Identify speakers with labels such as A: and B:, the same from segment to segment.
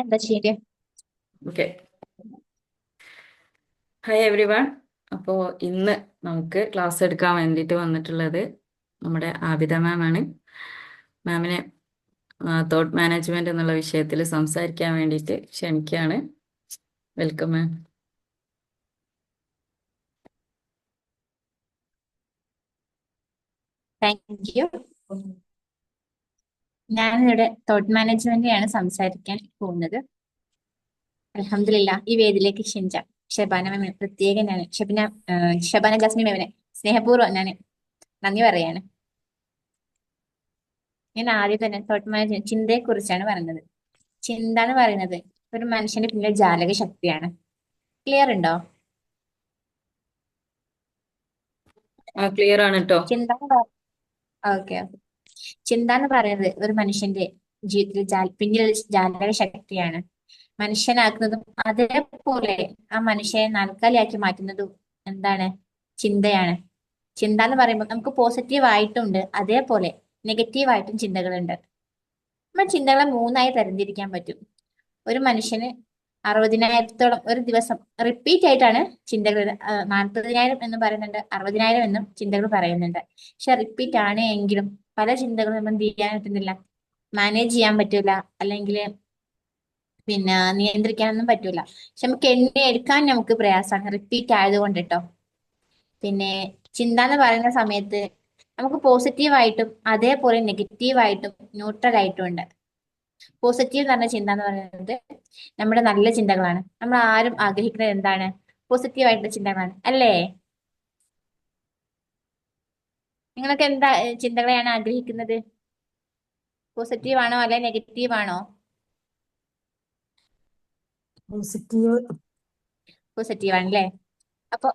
A: എന്താ ശരി.
B: Okay. Hi every one. അപ്പോൾ ഇന്ന് നമുക്ക് ക്ലാസ് എടുക്കാൻ വേണ്ടിയിട്ട് വന്നിട്ടുള്ളത് നമ്മുടെ ആബിദ മാം ആണ്. മാമിനെ തോട്ട് മാനേജ്മെന്റ് എന്നുള്ള വിഷയത്തിൽ സംസാരിക്കാൻ വേണ്ടിയിട്ട് ക്ഷണിക്കുകയാണ്. Welcome ma'am.
A: Thank you. ഞാനിവിടെ തോട്ട് മാനേജ്മെന്റിനെയാണ് സംസാരിക്കാൻ പോകുന്നത്. അൽഹംദുലില്ലാ ഈ വേദിയിലേക്ക് ക്ഷണിച്ച ഷബാന മാമിന് പ്രത്യേകം ഞാൻ ഷബാന ജാസ്മി മാമിനെ സ്നേഹപൂർവ്വം ഞാൻ നന്ദി പറയാണ്. ഞാൻ ആദ്യം തന്നെ തോട്ട് മാനേജ്മെന്റ് ചിന്തയെ കുറിച്ചാണ് പറയുന്നത്. ചിന്ത എന്ന് പറയുന്നത് ഒരു മനുഷ്യന്റെ പിന്നിലെ ജാലക ശക്തിയാണ്. ക്ലിയർ ഉണ്ടോ?
B: ക്ലിയർ ആണ് കേട്ടോ.
A: ചിന്ത ഓക്കെ. ചിന്ത എന്ന് പറയുന്നത് ഒരു മനുഷ്യന്റെ ജീവിതത്തിൽ പിന്നിലുള്ള ജാലക ശക്തിയാണ്. മനുഷ്യനാക്കുന്നതും അതേപോലെ ആ മനുഷ്യനെ നാൽക്കാലിയാക്കി മാറ്റുന്നതും എന്താണ്? ചിന്തയാണ്. ചിന്ത എന്ന് പറയുമ്പോൾ നമുക്ക് പോസിറ്റീവ് ആയിട്ടുണ്ട്, അതേപോലെ നെഗറ്റീവ് ആയിട്ടും ചിന്തകളുണ്ട്. നമ്മൾ ചിന്തകളെ മൂന്നായി തരംതിരിക്കാൻ പറ്റും. ഒരു മനുഷ്യന് 60,000-ഓളം ഒരു ദിവസം റിപ്പീറ്റ് ആയിട്ടാണ് ചിന്തകൾ. 40,000 എന്ന് പറയുന്നുണ്ട്, 60,000 എന്നും ചിന്തകൾ പറയുന്നുണ്ട്. പക്ഷെ റിപ്പീറ്റ് ആണ് എങ്കിലും പല ചിന്തകളും നമ്മൾ എന്ത് ചെയ്യാൻ പറ്റുന്നില്ല, മാനേജ് ചെയ്യാൻ പറ്റൂല, അല്ലെങ്കിൽ നിയന്ത്രിക്കാനൊന്നും പറ്റൂല. പക്ഷെ നമുക്ക് എണ്ണി എടുക്കാൻ നമുക്ക് പ്രയാസമാണ് റിപ്പീറ്റ് ആയതുകൊണ്ട് കേട്ടോ. പിന്നെ ചിന്ത എന്ന് പറയുന്ന സമയത്ത് നമുക്ക് പോസിറ്റീവായിട്ടും അതേപോലെ നെഗറ്റീവായിട്ടും ന്യൂട്രൽ ആയിട്ടും ഉണ്ട്. പോസിറ്റീവ് എന്ന് പറഞ്ഞ ചിന്ത എന്ന് പറയുന്നത് നമ്മുടെ നല്ല ചിന്തകളാണ്. നമ്മൾ ആരും ആഗ്രഹിക്കുന്നത് എന്താണ്? പോസിറ്റീവ് ആയിട്ടുള്ള ചിന്തകളാണ് അല്ലേ? നിങ്ങളൊക്കെ എന്താ ചിന്തകളെയാണ് ആഗ്രഹിക്കുന്നത്? പോസിറ്റീവ് ആണോ അല്ലെ നെഗറ്റീവ് ആണോ?
B: പോസിറ്റീവ്.
A: പോസിറ്റീവ് ആണല്ലേ. അപ്പൊ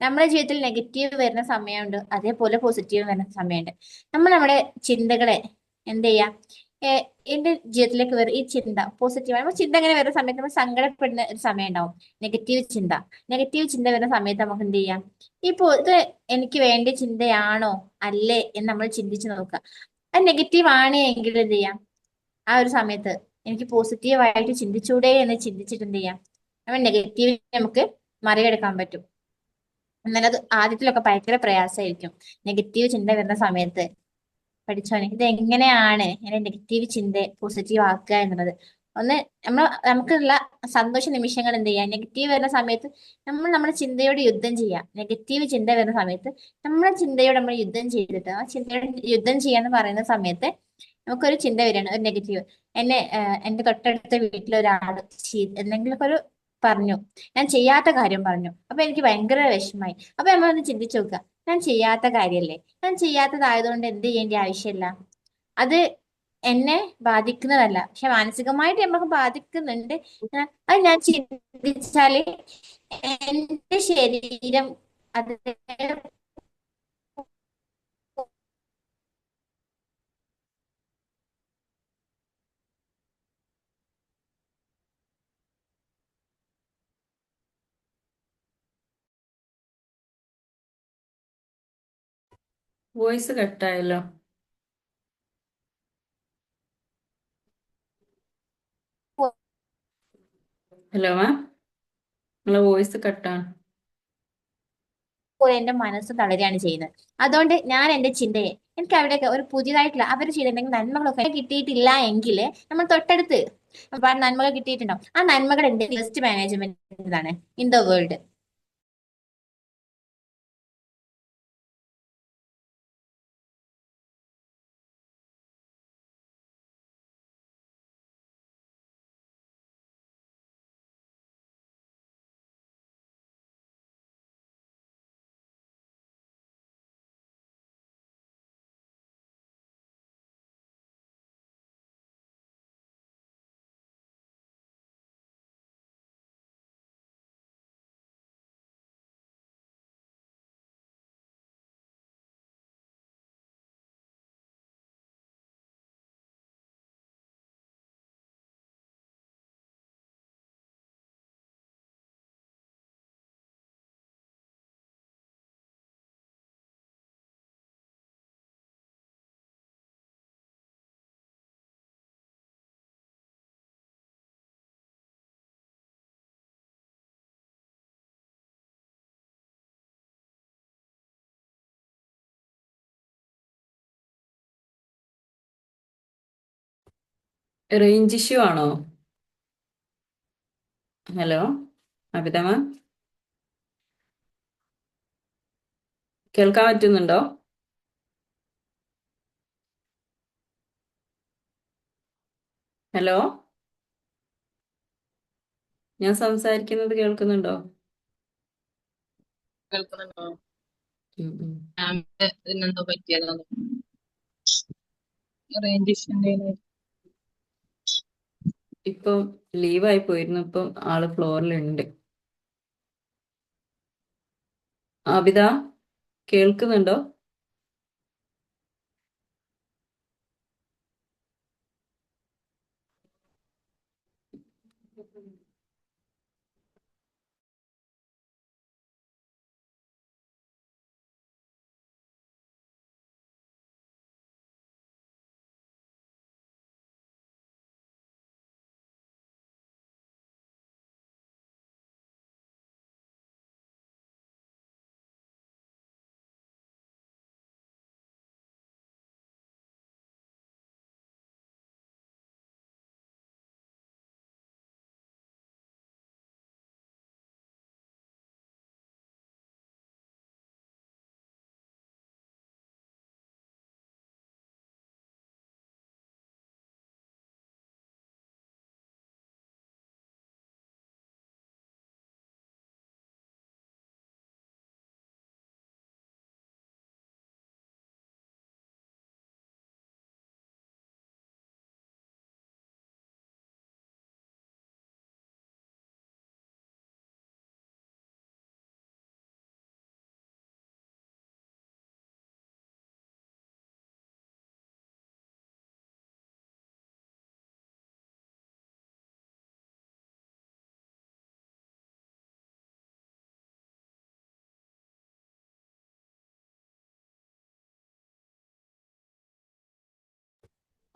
A: നമ്മുടെ ജീവിതത്തിൽ നെഗറ്റീവ് വരുന്ന സമയമുണ്ട്, അതേപോലെ പോസിറ്റീവ് വരുന്ന സമയമുണ്ട്. നമ്മൾ നമ്മുടെ ചിന്തകളെ എന്ത് ചെയ്യാം? എന്റെ ജീവിതത്തിലേക്ക് വരും ഈ ചിന്ത പോസിറ്റീവ് ആണ്. ചിന്ത ഇങ്ങനെ വരുന്ന സമയത്ത് നമ്മൾ സങ്കടപ്പെടുന്ന ഒരു സമയം ഉണ്ടാവും. നെഗറ്റീവ് ചിന്ത. നെഗറ്റീവ് ചിന്ത വരുന്ന സമയത്ത് നമുക്ക് എന്ത് ചെയ്യാം? ഇത് എനിക്ക് വേണ്ട ചിന്തയാണോ അല്ലേ എന്ന് നമ്മൾ ചിന്തിച്ചു നോക്കുക. അത് നെഗറ്റീവ് ആണ് എങ്കിൽ എന്ത് ചെയ്യാം? ആ ഒരു സമയത്ത് എനിക്ക് പോസിറ്റീവായിട്ട് ചിന്തിച്ചൂടെ എന്ന് ചിന്തിച്ചിട്ട് എന്ത് ചെയ്യാം? നമ്മൾ നെഗറ്റീവ് നമുക്ക് മറികടക്കാൻ പറ്റും. എന്നാലും അത് ആദ്യത്തിലൊക്കെ ഭയങ്കര പ്രയാസമായിരിക്കും. നെഗറ്റീവ് ചിന്ത വരുന്ന സമയത്ത് പഠിച്ചോനെ ഇത് എങ്ങനെയാണ് ഇങ്ങനെ നെഗറ്റീവ് ചിന്ത പോസിറ്റീവ് ആക്കുക എന്നുള്ളത്. ഒന്ന് നമുക്കുള്ള സന്തോഷ നിമിഷങ്ങൾ എന്ത് ചെയ്യാം? നെഗറ്റീവ് വരുന്ന സമയത്ത് നമ്മൾ നമ്മുടെ ചിന്തയോട് യുദ്ധം ചെയ്യാം. നെഗറ്റീവ് ചിന്ത വരുന്ന സമയത്ത് നമ്മളെ ചിന്തയോട് നമ്മൾ യുദ്ധം ചെയ്തിട്ട് ആ ചിന്തയോട് യുദ്ധം ചെയ്യാന്ന് പറയുന്ന സമയത്ത് നമുക്കൊരു ചിന്ത വരികയാണ്, ഒരു നെഗറ്റീവ്. എന്റെ തൊട്ടടുത്ത വീട്ടിൽ ഒരാൾ എന്തെങ്കിലുമൊക്കെ ഒരു പറഞ്ഞു, ഞാൻ ചെയ്യാത്ത കാര്യം പറഞ്ഞു, അപ്പൊ എനിക്ക് ഭയങ്കര വിഷമായി. അപ്പൊ നമ്മളൊന്ന് ചിന്തിച്ചു നോക്കുക, ഞാൻ ചെയ്യാത്ത കാര്യല്ലേ, ഞാൻ ചെയ്യാത്തതായതുകൊണ്ട് എന്ത് ചെയ്യേണ്ട ആവശ്യമില്ല. അത് എന്നെ ബാധിക്കുന്നതല്ല, പക്ഷെ മാനസികമായിട്ട് നമുക്ക് ബാധിക്കുന്നുണ്ട്. അത് ഞാൻ ചിന്തിച്ചാല് എന്റെ ശരീരം അത്
B: വോയിസ് കട്ടായല്ലോ. ഹലോ മാം, നിങ്ങളെ വോയിസ് കട്ടാണ്.
A: പോലെ എന്റെ മനസ്സ് തളരുകയാണ് ചെയ്യുന്നത്. അതുകൊണ്ട് ഞാൻ എന്റെ ചിന്തയെ എനിക്ക് അവിടെയൊക്കെ ഒരു പുതിയതായിട്ടുള്ള അവർ ചെയ്തിട്ടുണ്ടെങ്കിൽ നന്മകളൊക്കെ കിട്ടിയിട്ടില്ല എങ്കിൽ നമ്മൾ തൊട്ടടുത്ത് ഒരുപാട് നന്മകൾ കിട്ടിയിട്ടുണ്ടാവും. ആ നന്മകൾ എന്ത് best management in the world.
B: Range issue ആണോ? ഹലോ അബിത മാം, കേൾക്കാൻ പറ്റുന്നുണ്ടോ? ഹലോ, ഞാൻ സംസാരിക്കുന്നത് കേൾക്കുന്നുണ്ടോ?
C: കേൾക്കുന്നുണ്ടോ?
B: ഉം, ഉം.
C: ഇതിനെന്തോ പറ്റിയതാണ്. Range issue.
B: ഇപ്പം ലീവായി പോയിരുന്നു, ഇപ്പം ആള് ഫ്ലോറിലുണ്ട്. ആബിദ, കേൾക്കുന്നുണ്ടോ?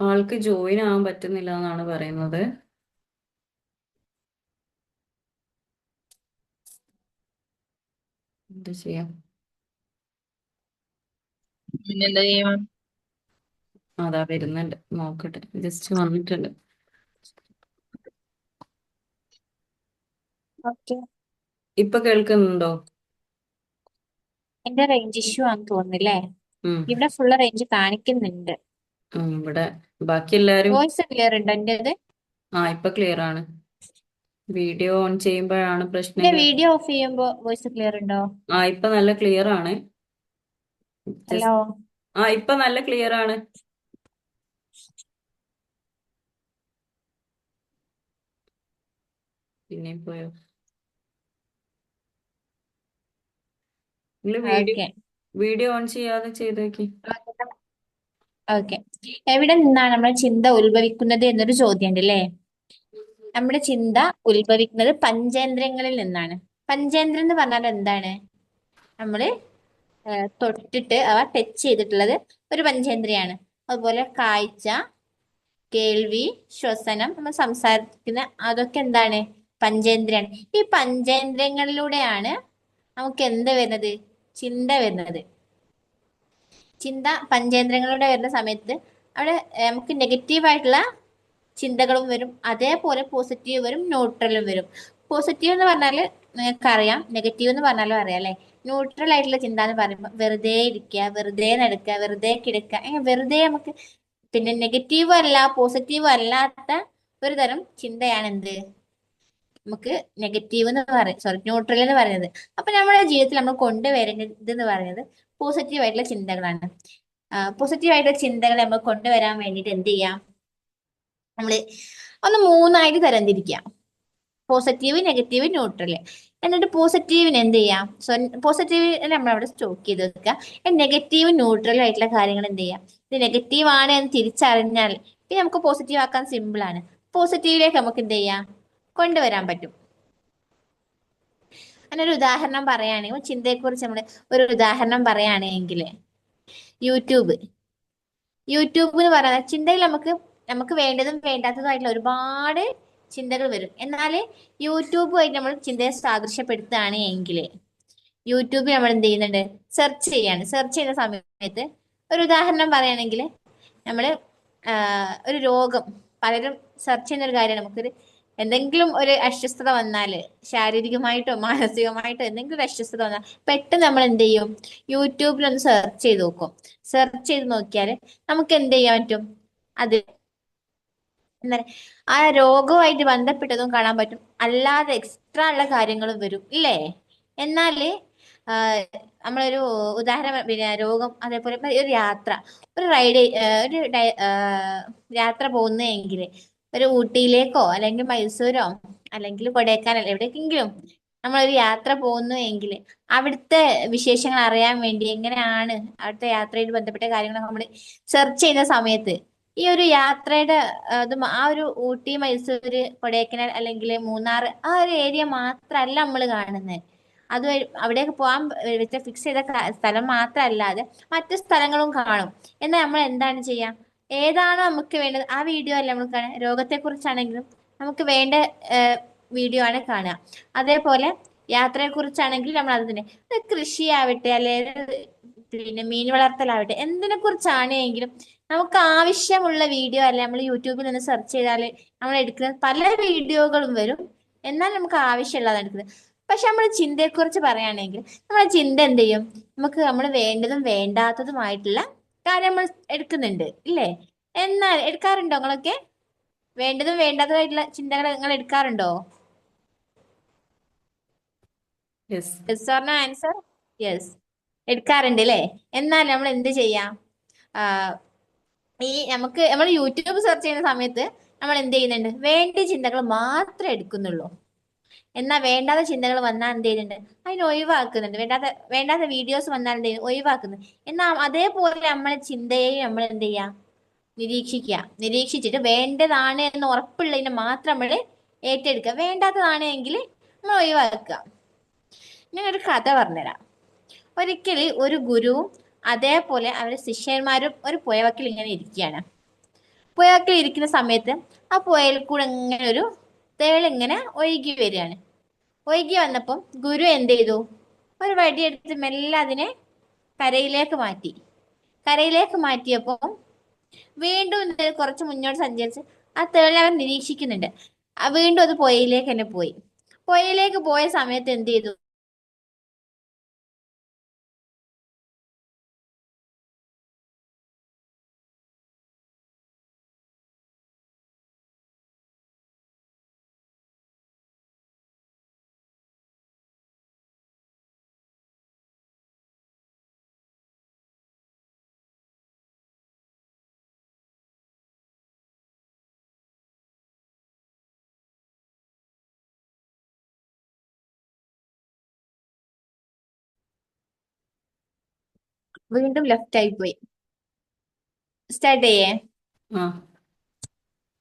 B: ആൾക്ക് ജോയിൻ ആവാൻ പറ്റുന്നില്ല എന്നാണ് പറയുന്നത്. എന്താ ചെയ്യാം?
C: പിന്നെന്താ ചെയ്യാം?
B: അതാ വരുന്നുണ്ട്, നോക്കട്ടെ. ജസ്റ്റ് വന്നിട്ടുണ്ട്.
A: ഓക്കെ.
B: ഇപ്പൊ കേൾക്കുന്നുണ്ടോ?
A: എന്റെ റേഞ്ച് ഇഷ്യൂ ആണെന്ന് തോന്നുന്നില്ലേ?
B: ഉം,
A: ഇവിടെ ഫുള്ള് റേഞ്ച് കാണിക്കുന്നുണ്ട്.
B: ഇവിടെ ബാക്കി എല്ലാരും
A: വോയിസ് ക്ലിയർ ഉണ്ടോ എന്റേത്?
B: ഇപ്പൊ ക്ലിയർ ആണ്. വീഡിയോ ഓൺ ചെയ്യുമ്പോഴാണ്
A: എന്റെ
B: പ്രശ്നമെങ്കിൽ.
A: വീഡിയോ ഓഫ് ചെയ്യുമ്പോ വോയിസ് ക്ലിയർ ഉണ്ടോ?
B: ഇപ്പൊ നല്ല ക്ലിയർ ആണ്.
A: ഹലോ.
B: ഇപ്പൊ നല്ല ക്ലിയർ ആണ്. പിന്നെയും പോയോ? നിങ്ങൾ വീഡിയോ
A: ഓക്കെ.
B: വീഡിയോ ഓൺ ചെയ്യാതെ ചെയ്തേക്ക്.
A: ഓക്കെ. എവിടെ നിന്നാണ് നമ്മുടെ ചിന്ത ഉത്ഭവിക്കുന്നത് എന്നൊരു ചോദ്യമുണ്ട് അല്ലേ? നമ്മുടെ ചിന്ത ഉത്ഭവിക്കുന്നത് പഞ്ചേന്ദ്രിയങ്ങളിൽ നിന്നാണ്. പഞ്ചേന്ദ്രിയം എന്ന് പറഞ്ഞാൽ എന്താണ്? നമ്മള് തൊട്ടിട്ട് അവ ടച്ച് ചെയ്തിട്ടുള്ളത് ഒരു പഞ്ചേന്ദ്രിയാണ്. അതുപോലെ കാഴ്ച, കേൾവി, ശ്വസനം, നമ്മൾ സംസാരിക്കുന്ന അതൊക്കെ എന്താണ്? പഞ്ചേന്ദ്രിയാണ്. ഈ പഞ്ചേന്ദ്രിയങ്ങളിലൂടെയാണ് നമുക്ക് എന്ത് വരുന്നത്? ചിന്ത വരുന്നത്. ചിന്ത പഞ്ചേന്ദ്രിയങ്ങളിലൂടെ വരുന്ന സമയത്ത് അവിടെ നമുക്ക് നെഗറ്റീവ് ആയിട്ടുള്ള ചിന്തകളും വരും, അതേപോലെ പോസിറ്റീവ് വരും, ന്യൂട്രലും വരും. പോസിറ്റീവ് എന്ന് പറഞ്ഞാൽ നിങ്ങൾക്കറിയാം, നെഗറ്റീവ് എന്ന് പറഞ്ഞാലും അറിയാം അല്ലെ? ന്യൂട്രൽ ആയിട്ടുള്ള ചിന്ത എന്ന് പറയുമ്പോൾ വെറുതെ ഇരിക്കുക, വെറുതെ നടക്കുക, വെറുതെ കിടക്കുക, അങ്ങനെ വെറുതെ നമുക്ക്. പിന്നെ നെഗറ്റീവും അല്ല പോസിറ്റീവും അല്ലാത്ത ഒരു തരം ചിന്തയാണ് എന്ത്? നമുക്ക് നെഗറ്റീവ് എന്ന് പറയും, സോറി, ന്യൂട്രൽ എന്ന് പറയുന്നത്. അപ്പൊ നമ്മുടെ ജീവിതത്തിൽ നമ്മൾ കൊണ്ടുവരേണ്ടത് എന്ന് പറയുന്നത് പോസിറ്റീവ് ആയിട്ടുള്ള ചിന്തകളാണ്. പോസിറ്റീവ് ആയിട്ടുള്ള ചിന്തകൾ നമ്മൾ കൊണ്ടുവരാൻ വേണ്ടിയിട്ട് എന്ത് ചെയ്യാം? നമ്മള് ഒന്ന് മൂന്നായിട്ട് തരംതിരിക്കാം: പോസിറ്റീവ്, നെഗറ്റീവ്, ന്യൂട്രൽ. എന്നിട്ട് പോസിറ്റീവിന് എന്ത് ചെയ്യാം? സോ പോസിറ്റീവ് നമ്മൾ അവിടെ സ്റ്റോക്ക് ചെയ്ത് വെക്കുക. നെഗറ്റീവ്, ന്യൂട്രൽ ആയിട്ടുള്ള കാര്യങ്ങൾ എന്ത് ചെയ്യാം? ഇത് നെഗറ്റീവ് ആണ് എന്ന് തിരിച്ചറിഞ്ഞാൽ പിന്നെ നമുക്ക് പോസിറ്റീവ് ആക്കാൻ സിമ്പിൾ ആണ്. പോസിറ്റീവിലേക്ക് നമുക്ക് എന്ത് ചെയ്യാം? കൊണ്ടുവരാൻ പറ്റും. അതിനൊരു ഉദാഹരണം പറയുകയാണെങ്കിൽ, ചിന്തയെക്കുറിച്ച് നമ്മൾ ഒരു ഉദാഹരണം പറയുകയാണെങ്കിൽ, യൂട്യൂബ് യൂട്യൂബ് എന്ന് പറയുന്നത് ചിന്തയിൽ നമുക്ക് നമുക്ക് വേണ്ടതും വേണ്ടാത്തതുമായിട്ടുള്ള ഒരുപാട് ചിന്തകൾ വരും. എന്നാൽ യൂട്യൂബുമായിട്ട് നമ്മൾ ചിന്തയെ സാദൃശ്യപ്പെടുത്തുകയാണ് എങ്കിൽ, യൂട്യൂബിൽ നമ്മൾ എന്ത് ചെയ്യുന്നുണ്ട്? സെർച്ച് ചെയ്യാണ്. സെർച്ച് ചെയ്യുന്ന സമയത്ത് ഒരു ഉദാഹരണം പറയുകയാണെങ്കിൽ, നമ്മൾ ഒരു രോഗം പലരും സെർച്ച് ചെയ്യുന്ന ഒരു കാര്യമാണ്. നമുക്കൊരു എന്തെങ്കിലും ഒരു അസ്വസ്ഥത വന്നാല് ശാരീരികമായിട്ടോ മാനസികമായിട്ടോ എന്തെങ്കിലും ഒരു അസ്വസ്ഥത വന്നാൽ പെട്ടെന്ന് നമ്മൾ എന്ത് ചെയ്യും? യൂട്യൂബിൽ ഒന്ന് സെർച്ച് ചെയ്ത് നോക്കും. സെർച്ച് ചെയ്ത് നോക്കിയാൽ നമുക്ക് എന്ത് ചെയ്യാൻ പറ്റും? അത് എന്താ പറയാ, ആ രോഗവുമായിട്ട് ബന്ധപ്പെട്ടതും കാണാൻ പറ്റും, അല്ലാതെ എക്സ്ട്രാ ഉള്ള കാര്യങ്ങളും വരും ഇല്ലേ? എന്നാല് നമ്മളൊരു ഉദാഹരണം, പിന്നെ രോഗം, അതേപോലെ ഇപ്പൊ ഒരു യാത്ര, ഒരു റൈഡ്, യാത്ര പോകുന്നതെങ്കിൽ ഒരു ഊട്ടിയിലേക്കോ അല്ലെങ്കിൽ മൈസൂരോ അല്ലെങ്കിൽ കൊടൈക്കനാൽ എവിടേക്കെങ്കിലും നമ്മളൊരു യാത്ര പോകുന്നു എങ്കിൽ അവിടുത്തെ വിശേഷങ്ങൾ അറിയാൻ വേണ്ടി എങ്ങനെയാണ് അവിടുത്തെ യാത്രയായിട്ട് ബന്ധപ്പെട്ട കാര്യങ്ങൾ നമ്മൾ സെർച്ച് ചെയ്യുന്ന സമയത്ത് ഈ ഒരു യാത്രയുടെ ആ ഒരു ഊട്ടി, മൈസൂര്, കൊടൈക്കനാൽ അല്ലെങ്കിൽ മൂന്നാർ, ആ ഒരു ഏരിയ മാത്രമല്ല നമ്മൾ കാണുന്നത്. അത് അവിടേക്ക് പോകാൻ വെച്ച ഫിക്സ് ചെയ്ത സ്ഥലം മാത്രമല്ലാതെ മറ്റു സ്ഥലങ്ങളും കാണും. എന്നാൽ നമ്മൾ എന്താണ് ചെയ്യാം? ഏതാണോ നമുക്ക് വേണ്ടത് ആ വീഡിയോ അല്ല നമ്മൾ കാണുക. രോഗത്തെ കുറിച്ചാണെങ്കിലും നമുക്ക് വേണ്ട വീഡിയോ ആണ് കാണുക. അതേപോലെ യാത്രയെ കുറിച്ചാണെങ്കിൽ നമ്മൾ അത് തന്നെ, കൃഷിയാവട്ടെ അല്ലെങ്കിൽ പിന്നെ മീൻ വളർത്തലാവട്ടെ, എന്തിനെ കുറിച്ചാണെങ്കിലും നമുക്ക് ആവശ്യമുള്ള വീഡിയോ അല്ല നമ്മൾ യൂട്യൂബിൽ നിന്ന് സെർച്ച് ചെയ്താൽ നമ്മൾ എടുക്കുന്ന പല വീഡിയോകളും വരും. എന്നാൽ നമുക്ക് ആവശ്യമുള്ളതാണ് എടുക്കുന്നത്. പക്ഷെ നമ്മൾ ചിന്തയെക്കുറിച്ച് പറയുകയാണെങ്കിൽ നമ്മുടെ ചിന്ത എന്ത് ചെയ്യും? നമുക്ക് നമ്മൾ വേണ്ടതും വേണ്ടാത്തതുമായിട്ടുള്ള കാര്യം നമ്മൾ എടുക്കുന്നുണ്ട് ഇല്ലേ? എന്നാൽ എടുക്കാറുണ്ടോ നിങ്ങളൊക്കെ? വേണ്ടതും വേണ്ടാത്തതുമായിട്ടുള്ള ചിന്തകൾ നിങ്ങൾ എടുക്കാറുണ്ടോ?
B: Yes.
A: Yes or no answer? Yes, എടുക്കാറുണ്ട് അല്ലേ? എന്നാൽ നമ്മൾ എന്ത് ചെയ്യാം? നമ്മൾ യൂട്യൂബ് സെർച്ച് ചെയ്യുന്ന സമയത്ത് നമ്മൾ എന്ത് ചെയ്യുന്നുണ്ട്? വേണ്ട ചിന്തകൾ മാത്രമേ എടുക്കുന്നുള്ളൂ. എന്നാൽ വേണ്ടാത്ത ചിന്തകൾ വന്നാൽ എന്ത് ചെയ്യുന്നുണ്ട്? അതിനെ ഒഴിവാക്കുന്നുണ്ട്. വേണ്ടാത്ത വീഡിയോസ് വന്നാൽ എന്ത് ചെയ്യുന്നു? ഒഴിവാക്കുന്നുണ്ട്. എന്നാൽ അതേപോലെ നമ്മളെ ചിന്തയെ നമ്മൾ എന്ത് ചെയ്യാം? നിരീക്ഷിച്ചിട്ട് വേണ്ടതാണ് എന്ന് ഉറപ്പുള്ളതിനെ മാത്രം നമ്മൾ ഏറ്റെടുക്കുക. വേണ്ടാത്തതാണ് എങ്കിൽ നമ്മൾ ഒഴിവാക്കുക. ഞാനൊരു കഥ പറഞ്ഞുതരാം. ഒരിക്കൽ ഒരു ഗുരുവും അതേപോലെ അവരുടെ ശിഷ്യന്മാരും ഒരു പുഴവക്കിൽ ഇങ്ങനെ ഇരിക്കുകയാണ്. പുഴവക്കിൽ ഇരിക്കുന്ന സമയത്ത് ആ പുഴയിൽ കൂടെ ഇങ്ങനെ ഒരു തേളിങ്ങനെ ഒഴുകി വരികയാണ്. ഒഴുകി വന്നപ്പം ഗുരു എന്ത് ചെയ്തു? ഒരു വടിയെടുത്ത് മെല്ലെ അതിനെ കരയിലേക്ക് മാറ്റി. കരയിലേക്ക് മാറ്റിയപ്പോൾ വീണ്ടും കുറച്ച് മുന്നോട്ട് സഞ്ചരിച്ച് ആ തേളിനെ അവൻ നിരീക്ഷിക്കുന്നുണ്ട്. വീണ്ടും അത് പുഴയിലേക്ക് തന്നെ പോയി. പുഴയിലേക്ക് പോയ സമയത്ത് എന്ത് ചെയ്തു? വീണ്ടും ലെഫ്റ്റ് ആയി പോയി. സ്റ്റാർട്ട് ചെയ്യേ?
B: ആ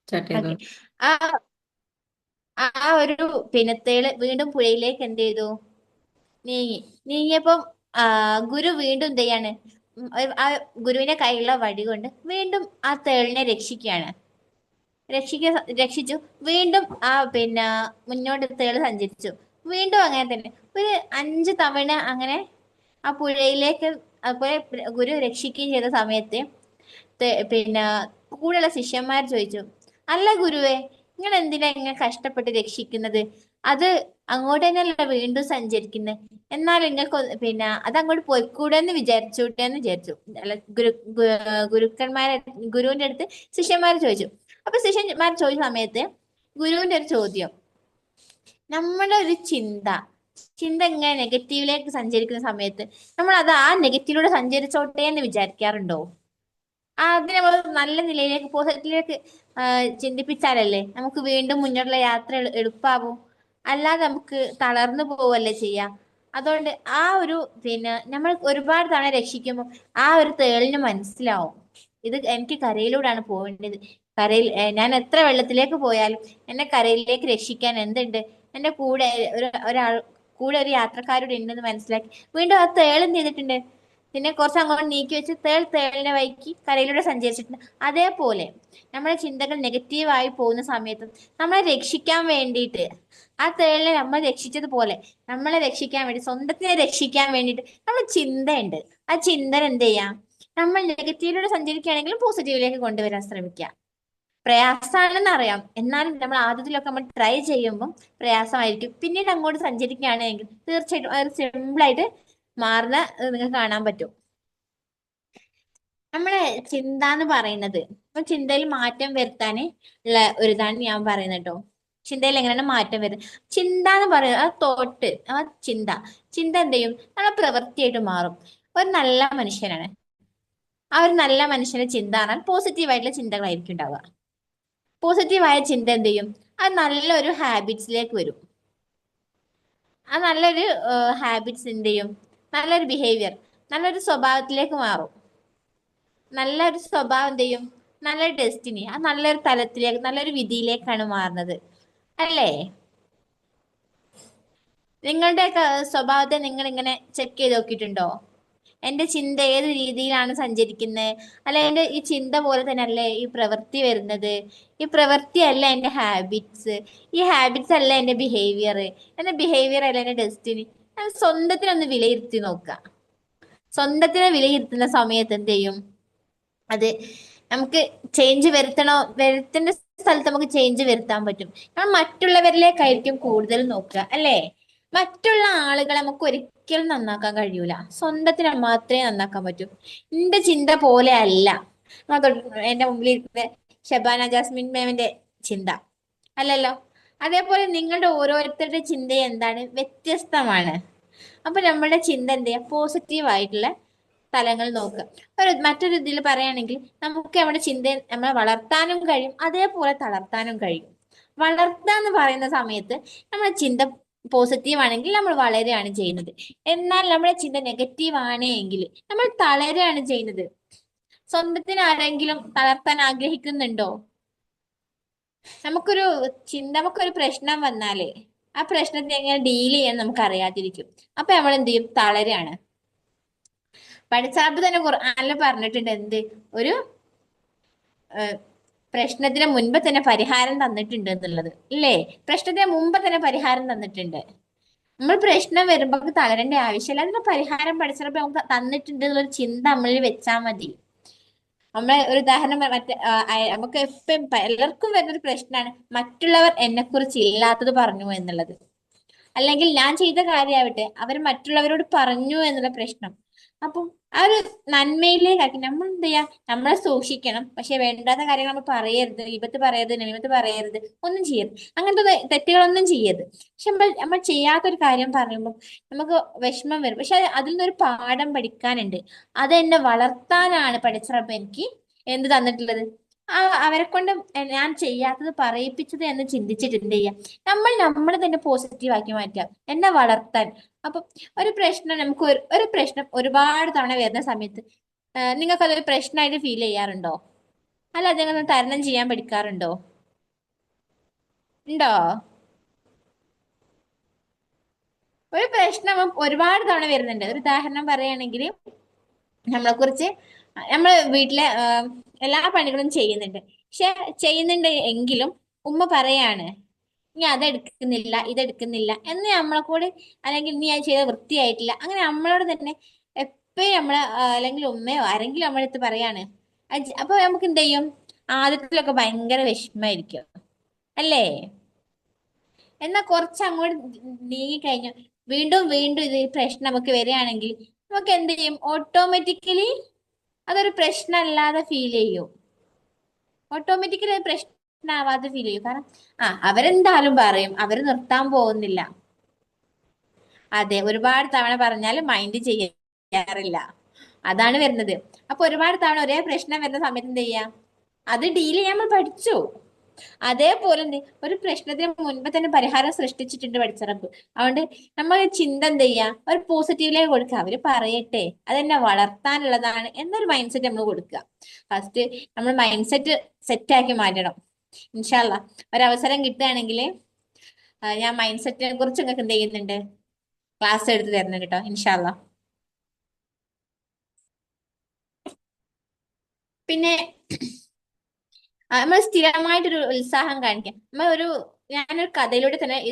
B: സ്റ്റാർട്ട് ചെയ്തോ.
A: ഓക്കെ. ആ ആ ഒരു പിന്നത്തേള് വീണ്ടും പുഴയിലേക്ക് എന്ത് ചെയ്തു? നീങ്ങി. നീങ്ങിയപ്പം ഗുരു വീണ്ടും എന്ത് ചെയ്യാണ്? ആ ഗുരുവിന്റെ കയ്യിലുള്ള വടി കൊണ്ട് വീണ്ടും ആ തേളിനെ രക്ഷിക്കുകയാണ്. രക്ഷിച്ചു. വീണ്ടും ആ പിന്നെ മുന്നോട്ട് തേള് സഞ്ചരിച്ചു. വീണ്ടും അങ്ങനെ തന്നെ ഒരു 5 തവണ അങ്ങനെ ആ പുഴയിലേക്ക് അതുപോലെ ഗുരു രക്ഷിക്കുകയും ചെയ്ത സമയത്ത് പിന്നെ കൂടെയുള്ള ശിഷ്യന്മാർ ചോദിച്ചു, അല്ല ഗുരുവേ, നിങ്ങൾ എന്തിനാ ഇങ്ങനെ കഷ്ടപ്പെട്ട് രക്ഷിക്കുന്നത്? അത് അങ്ങോട്ട് തന്നെയല്ല വീണ്ടും സഞ്ചരിക്കുന്നത്. എന്നാൽ നിങ്ങൾക്ക് പിന്നെ അത് അങ്ങോട്ട് പോയിക്കൂടെ എന്ന് വിചാരിച്ചു. അല്ല, ഗുരുക്കന്മാരെ ഗുരുവിന്റെ അടുത്ത് ശിഷ്യന്മാർ ചോദിച്ചു. അപ്പൊ ശിഷ്യന്മാർ ചോദിച്ച സമയത്ത് ഗുരുവിന്റെ ഒരു ചോദ്യം, നമ്മുടെ ഒരു ചിന്ത ഇങ്ങനെ നെഗറ്റീവിലേക്ക് സഞ്ചരിക്കുന്ന സമയത്ത് നമ്മൾ അത് ആ നെഗറ്റീവിലൂടെ സഞ്ചരിച്ചോട്ടെ എന്ന് വിചാരിക്കാറുണ്ടോ? അതിനെ നമ്മൾ നല്ല നിലയിലേക്ക് പോസിറ്റീവിലേക്ക് ചിന്തിപ്പിച്ചാലല്ലേ നമുക്ക് വീണ്ടും മുന്നോട്ടുള്ള യാത്ര എളുപ്പമാവും. അല്ലാതെ നമുക്ക് തളർന്നു പോവല്ലേ ചെയ്യാം. അതുകൊണ്ട് ആ ഒരു പിന്നെ നമ്മൾ ഒരുപാട് തവണ രക്ഷിക്കുമ്പോൾ ആ ഒരു തേളിന് മനസ്സിലാവും, ഇത് എനിക്ക് കരയിലൂടെയാണ് പോകേണ്ടത്. കരയിൽ ഞാൻ എത്ര വെള്ളത്തിലേക്ക് പോയാലും എന്നെ കരയിലേക്ക് രക്ഷിക്കാൻ എന്തുണ്ട്? എന്റെ കൂടെ ഒരു യാത്രക്കാരുടെ ഉണ്ടെന്ന് മനസ്സിലാക്കി വീണ്ടും ആ തേൾ എന്ത് ചെയ്തിട്ടുണ്ട്? പിന്നെ കുറച്ച് അങ്ങോട്ട് നീക്കി വെച്ച് തേളിനെ വൈക്കി കരയിലൂടെ സഞ്ചരിച്ചിട്ടുണ്ട്. അതേപോലെ നമ്മുടെ ചിന്തകൾ നെഗറ്റീവായി പോകുന്ന സമയത്തും നമ്മളെ രക്ഷിക്കാൻ വേണ്ടിയിട്ട് ആ തേളിനെ നമ്മൾ രക്ഷിച്ചതുപോലെ നമ്മളെ രക്ഷിക്കാൻ വേണ്ടി, സ്വന്തത്തിനെ രക്ഷിക്കാൻ വേണ്ടിയിട്ട് നമ്മൾ ചിന്തയുണ്ട്. ആ ചിന്ത എന്ത് ചെയ്യാം? നമ്മൾ നെഗറ്റീവിലൂടെ സഞ്ചരിക്കുകയാണെങ്കിലും പോസിറ്റീവിലേക്ക് കൊണ്ടുവരാൻ ശ്രമിക്കാം. പ്രയാസമാണെന്ന് അറിയാം, എന്നാലും നമ്മൾ ആദ്യത്തിലൊക്കെ നമ്മൾ ട്രൈ ചെയ്യുമ്പോൾ പ്രയാസമായിരിക്കും. പിന്നീട് അങ്ങോട്ട് സഞ്ചരിക്കുകയാണെങ്കിൽ തീർച്ചയായിട്ടും അത് സിമ്പിളായിട്ട് മാറുന്ന നിങ്ങൾക്ക് കാണാൻ പറ്റും. നമ്മളെ ചിന്ത എന്ന് പറയുന്നത്, ഇപ്പൊ ചിന്തയിൽ മാറ്റം വരുത്താൻ ഉള്ള ഒരു ഇതാണ് ഞാൻ പറയുന്നത് കേട്ടോ. ചിന്തയിൽ എങ്ങനെയാണ് മാറ്റം വരുന്നത്? ചിന്ത എന്ന് പറയുന്നത് ആ തോട്ട്, ആ ചിന്ത ചിന്ത എന്ത് ചെയ്യും? നമ്മളെ പ്രവൃത്തിയായിട്ട് മാറും. ഒരു നല്ല മനുഷ്യനാണ്, ആ ഒരു നല്ല മനുഷ്യന്റെ ചിന്ത പറഞ്ഞാൽ പോസിറ്റീവായിട്ടുള്ള ചിന്തകളായിരിക്കും ഉണ്ടാവുക. പോസിറ്റീവായ ചിന്ത എന്ത് ചെയ്യും? അത് നല്ലൊരു ഹാബിറ്റ്സിലേക്ക് വരും. ആ നല്ലൊരു ഹാബിറ്റ്സ് എന്ത് ചെയ്യും? നല്ലൊരു ബിഹേവിയർ, നല്ലൊരു സ്വഭാവത്തിലേക്ക് മാറും. നല്ലൊരു സ്വഭാവം എന്ത് ചെയ്യും? നല്ലൊരു ഡെസ്റ്റിനി, ആ നല്ലൊരു തലത്തിലേക്ക്, നല്ലൊരു വിധിയിലേക്കാണ് മാറുന്നത്, അല്ലേ? നിങ്ങളുടെയൊക്കെ സ്വഭാവത്തെ നിങ്ങൾ ഇങ്ങനെ ചെക്ക് ചെയ്ത് നോക്കിയിട്ടുണ്ടോ? എന്റെ ചിന്ത ഏത് രീതിയിലാണ് സഞ്ചരിക്കുന്നത്? അല്ല എന്റെ ഈ ചിന്ത പോലെ തന്നെ അല്ലേ ഈ പ്രവൃത്തി വരുന്നത്? ഈ പ്രവൃത്തി അല്ല എന്റെ ഹാബിറ്റ്സ്, ഈ ഹാബിറ്റ്സ് അല്ല എന്റെ ബിഹേവിയർ, എന്റെ ബിഹേവിയർ അല്ല എന്റെ ഡെസ്റ്റിനി. സ്വന്തത്തിനൊന്ന് വിലയിരുത്തി നോക്കുക. സ്വന്തത്തിനെ വിലയിരുത്തുന്ന സമയത്ത് എന്ത് ചെയ്യും? അത് നമുക്ക് ചേഞ്ച് വരുത്തേണ്ട സ്ഥലത്ത് നമുക്ക് ചേഞ്ച് വരുത്താൻ പറ്റും. നമ്മൾ മറ്റുള്ളവരിലേക്കായിരിക്കും കൂടുതൽ നോക്കുക, അല്ലേ? മറ്റുള്ള ആളുകളെ നമുക്ക് ഒരിക്കലും നന്നാക്കാൻ കഴിയൂല, സ്വന്തത്തിനെ മാത്രമേ നന്നാക്കാൻ പറ്റൂ. എന്റെ ചിന്ത പോലെ അല്ല എന്റെ മുമ്പിൽ ഇരിക്കുന്ന ഷബാന ജാസ്മിൻ മാമിന്റെ ചിന്ത, അല്ലല്ലോ. അതേപോലെ നിങ്ങളുടെ ഓരോരുത്തരുടെ ചിന്ത എന്താണ്? വ്യത്യസ്തമാണ്. അപ്പൊ നമ്മുടെ ചിന്ത എന്ത് ചെയ്യാം? പോസിറ്റീവ് ആയിട്ടുള്ള തലങ്ങൾ നോക്കുക. മറ്റൊരു ഇതിൽ പറയുകയാണെങ്കിൽ നമുക്ക് നമ്മുടെ ചിന്തയെ നമ്മളെ വളർത്താനും കഴിയും, അതേപോലെ തളർത്താനും കഴിയും. വളർത്തുക എന്ന് പറയുന്ന സമയത്ത് നമ്മുടെ ചിന്ത പോസിറ്റീവ് ആണെങ്കിൽ നമ്മൾ വളരുകയാണ് ചെയ്യുന്നത്. എന്നാൽ നമ്മുടെ ചിന്ത നെഗറ്റീവ് ആണ് എങ്കിൽ നമ്മൾ തളരുകയാണ് ചെയ്യുന്നത്. സ്വന്തത്തിന് ആരെങ്കിലും തളർത്താൻ ആഗ്രഹിക്കുന്നുണ്ടോ? നമുക്കൊരു പ്രശ്നം വന്നാലേ ആ പ്രശ്നത്തെ എങ്ങനെ ഡീൽ ചെയ്യാൻ നമുക്ക് അറിയാതിരിക്കും. അപ്പൊ നമ്മൾ എന്ത് ചെയ്യും? തളരുകയാണ്. പഠിച്ചാപ്പ് തന്നെ ഖുർആനിൽ പറഞ്ഞിട്ടുണ്ട് എന്ത്? ഒരു പ്രശ്നത്തിന് മുൻപ് തന്നെ പരിഹാരം തന്നിട്ടുണ്ട് എന്നുള്ളത്, ഇല്ലേ? പ്രശ്നത്തിന് മുമ്പ് തന്നെ പരിഹാരം തന്നിട്ടുണ്ട്. നമ്മൾ പ്രശ്നം വരുമ്പോ തളരേണ്ട ആവശ്യമില്ല, അതിന് പരിഹാരം പഠിച്ചപ്പോ നമുക്ക് തന്നിട്ടുണ്ട് എന്നുള്ളൊരു ചിന്ത നമ്മളിൽ വെച്ചാൽ മതി. നമ്മളെ ഒരു ഉദാഹരണം നമുക്ക് എപ്പോഴും എല്ലാവർക്കും വരുന്നൊരു പ്രശ്നമാണ് മറ്റുള്ളവർ എന്നെ കുറിച്ച് ഇല്ലാത്തത് പറഞ്ഞു എന്നുള്ളത്. അല്ലെങ്കിൽ ഞാൻ ചെയ്ത കാര്യമാവട്ടെ അവർ മറ്റുള്ളവരോട് പറഞ്ഞു എന്നുള്ള പ്രശ്നം. അപ്പം ആ ഒരു നന്മയിലേക്കാക്കി നമ്മൾ എന്ത് ചെയ്യാ? നമ്മളെ സൂക്ഷിക്കണം, പക്ഷെ വേണ്ടാത്ത കാര്യങ്ങൾ നമ്മൾ പറയരുത്, വിപത്ത് പറയരുത്, നമിമത്ത് പറയരുത്, ഒന്നും ചെയ്യരുത്, അങ്ങനത്തെ തെറ്റുകളൊന്നും ചെയ്യരുത്. പക്ഷെ നമ്മൾ ചെയ്യാത്തൊരു കാര്യം പറയുമ്പോൾ നമുക്ക് വിഷമം വരും. പക്ഷെ അതിൽ നിന്നൊരു പാഠം പഠിക്കാനുണ്ട്. അതെന്നെ വളർത്താനാണ് പഠിച്ചപ്പോ എനിക്ക് എന്ത് തന്നിട്ടുള്ളത്? അവരെ കൊണ്ട് ഞാൻ ചെയ്യാത്തത് പറയിപ്പിച്ചത് എന്ന് ചിന്തിച്ചിട്ട് എന്ത് ചെയ്യാം? നമ്മൾ തന്നെ പോസിറ്റീവ് ആക്കി മാറ്റാം, എന്നെ വളർത്താൻ. അപ്പൊ ഒരു പ്രശ്നം നമുക്ക് ഒരു പ്രശ്നം ഒരുപാട് തവണ വരുന്ന സമയത്ത് നിങ്ങൾക്ക് അതൊരു പ്രശ്നമായിട്ട് ഫീൽ ചെയ്യാറുണ്ടോ? അല്ല അതിനെ തരണം ചെയ്യാൻ പഠിക്കാറുണ്ടോ? ഉണ്ടോ? ഒരു പ്രശ്നം ഒരുപാട് തവണ വരുന്നുണ്ട്. ഒരു ഉദാഹരണം പറയുകയാണെങ്കിൽ നമ്മളെ കുറിച്ച് നമ്മള് വീട്ടിലെ എല്ലാ പണികളും ചെയ്യുന്നുണ്ട്. പക്ഷെ ചെയ്യുന്നുണ്ട് എങ്കിലും ഉമ്മ പറയാണ് നീ അതെടുക്കുന്നില്ല ഇതെടുക്കുന്നില്ല എന്ന് നമ്മളെ കൂടെ, അല്ലെങ്കിൽ നീ അത് ചെയ്ത വൃത്തിയായിട്ടില്ല, അങ്ങനെ നമ്മളോട് തന്നെ എപ്പോഴും നമ്മളെ അല്ലെങ്കിൽ ഉമ്മയോ ആരെങ്കിലും നമ്മളെ അടുത്ത് പറയാണ്. അപ്പൊ നമുക്ക് എന്ത് ചെയ്യും? ആദ്യത്തിലൊക്കെ ഭയങ്കര വിഷമായിരിക്കും, അല്ലേ? എന്നാൽ കുറച്ച് അങ്ങോട്ട് നീങ്ങി കഴിഞ്ഞു വീണ്ടും വീണ്ടും ഇത് പ്രശ്നം നമുക്ക് വരികയാണെങ്കിൽ നമുക്ക് എന്ത് ചെയ്യും? ഓട്ടോമാറ്റിക്കലി അതൊരു പ്രശ്നമല്ലാതെ ഫീൽ ചെയ്യും. ഓട്ടോമാറ്റിക്കലി അത് പ്രശ്നമാവാതെ ഫീൽ ചെയ്യും. കാരണം അവരെന്തായാലും പറയും, അവര് നിർത്താൻ പോകുന്നില്ല. അതെ, ഒരുപാട് തവണ പറഞ്ഞാൽ മൈൻഡ് ചെയ്യാറില്ല, അതാണ് വരുന്നത്. അപ്പൊ ഒരുപാട് തവണ ഒരേ പ്രശ്നം വരുന്ന സമയത്ത് എന്ത് ചെയ്യാം? അത് ഡീൽ ചെയ്യാൻ നമ്മൾ പഠിച്ചു. അതേപോലെ ഒരു പ്രശ്നത്തിന് മുൻപ് തന്നെ പരിഹാരം സൃഷ്ടിച്ചിട്ടുണ്ട് പഠിച്ചറപ്പ്. അതുകൊണ്ട് നമ്മൾ ചിന്ത എന്ത് ചെയ്യാ? ഒരു പോസിറ്റീവിലേക്ക് കൊടുക്കുക. അവര് പറയട്ടെ, അതെന്നെ വളർത്താനുള്ളതാണ് എന്നൊരു മൈൻഡ് സെറ്റ് നമ്മൾ കൊടുക്കുക. ഫസ്റ്റ് നമ്മൾ മൈൻഡ് സെറ്റ് ആക്കി മാറ്റണം. ഇൻഷാ അല്ലാ ഒരവസരം കിട്ടുകയാണെങ്കിൽ ഞാൻ മൈൻഡ് സെറ്റിനെ കുറിച്ച് നിങ്ങൾക്ക് എന്ത് ചെയ്യുന്നുണ്ട്? ക്ലാസ് എടുത്ത് തരുന്നുണ്ട് കേട്ടോ, ഇൻഷാ അല്ലാ. പിന്നെ നമ്മൾ സ്ഥിരമായിട്ടൊരു ഉത്സാഹം കാണിക്കാം. ഞാനൊരു കഥയിലൂടെ തന്നെ ഈ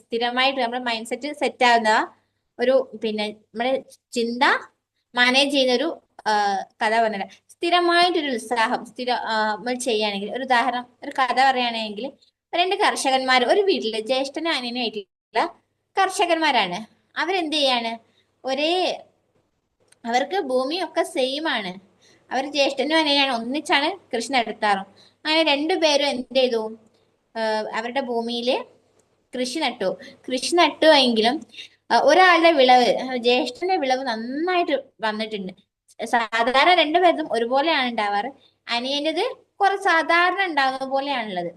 A: സ്ഥിരമായിട്ട് നമ്മുടെ മൈൻഡ് സെറ്റ് ആകുന്ന ഒരു നമ്മുടെ ചിന്ത മാനേജ് ചെയ്യുന്ന ഒരു കഥ പറഞ്ഞില്ല. സ്ഥിരമായിട്ടൊരു ഉത്സാഹം നമ്മൾ ചെയ്യുകയാണെങ്കിൽ, ഒരു ഉദാഹരണം, ഒരു കഥ പറയുകയാണെങ്കിൽ, രണ്ട് കർഷകന്മാർ ഒരു വീട്ടില് ജ്യേഷ്ഠനും അനിയനും ആയിട്ടുള്ള കർഷകന്മാരാണ്. അവരെന്ത് ചെയ്യാണ്? ഒരേ അവർക്ക് ഭൂമിയൊക്കെ സെയിം ആണ്. അവർ ജ്യേഷ്ഠനും അനിയനാണ്, ഒന്നിച്ചാണ് കൃഷി നടത്താറും. അങ്ങനെ രണ്ടുപേരും എന്ത് ചെയ്തു? അവരുടെ ഭൂമിയില് കൃഷി നട്ടു എങ്കിലും ഒരാളുടെ വിളവ്, ജ്യേഷ്ഠന്റെ വിളവ് നന്നായിട്ട് വന്നിട്ടുണ്ട്. സാധാരണ രണ്ടുപേർക്കും ഒരുപോലെയാണ് ഉണ്ടാവാറ്. അനിയൻ്റെത് കുറച്ച് സാധാരണ ഉണ്ടാകുന്ന പോലെയാണുള്ളത്.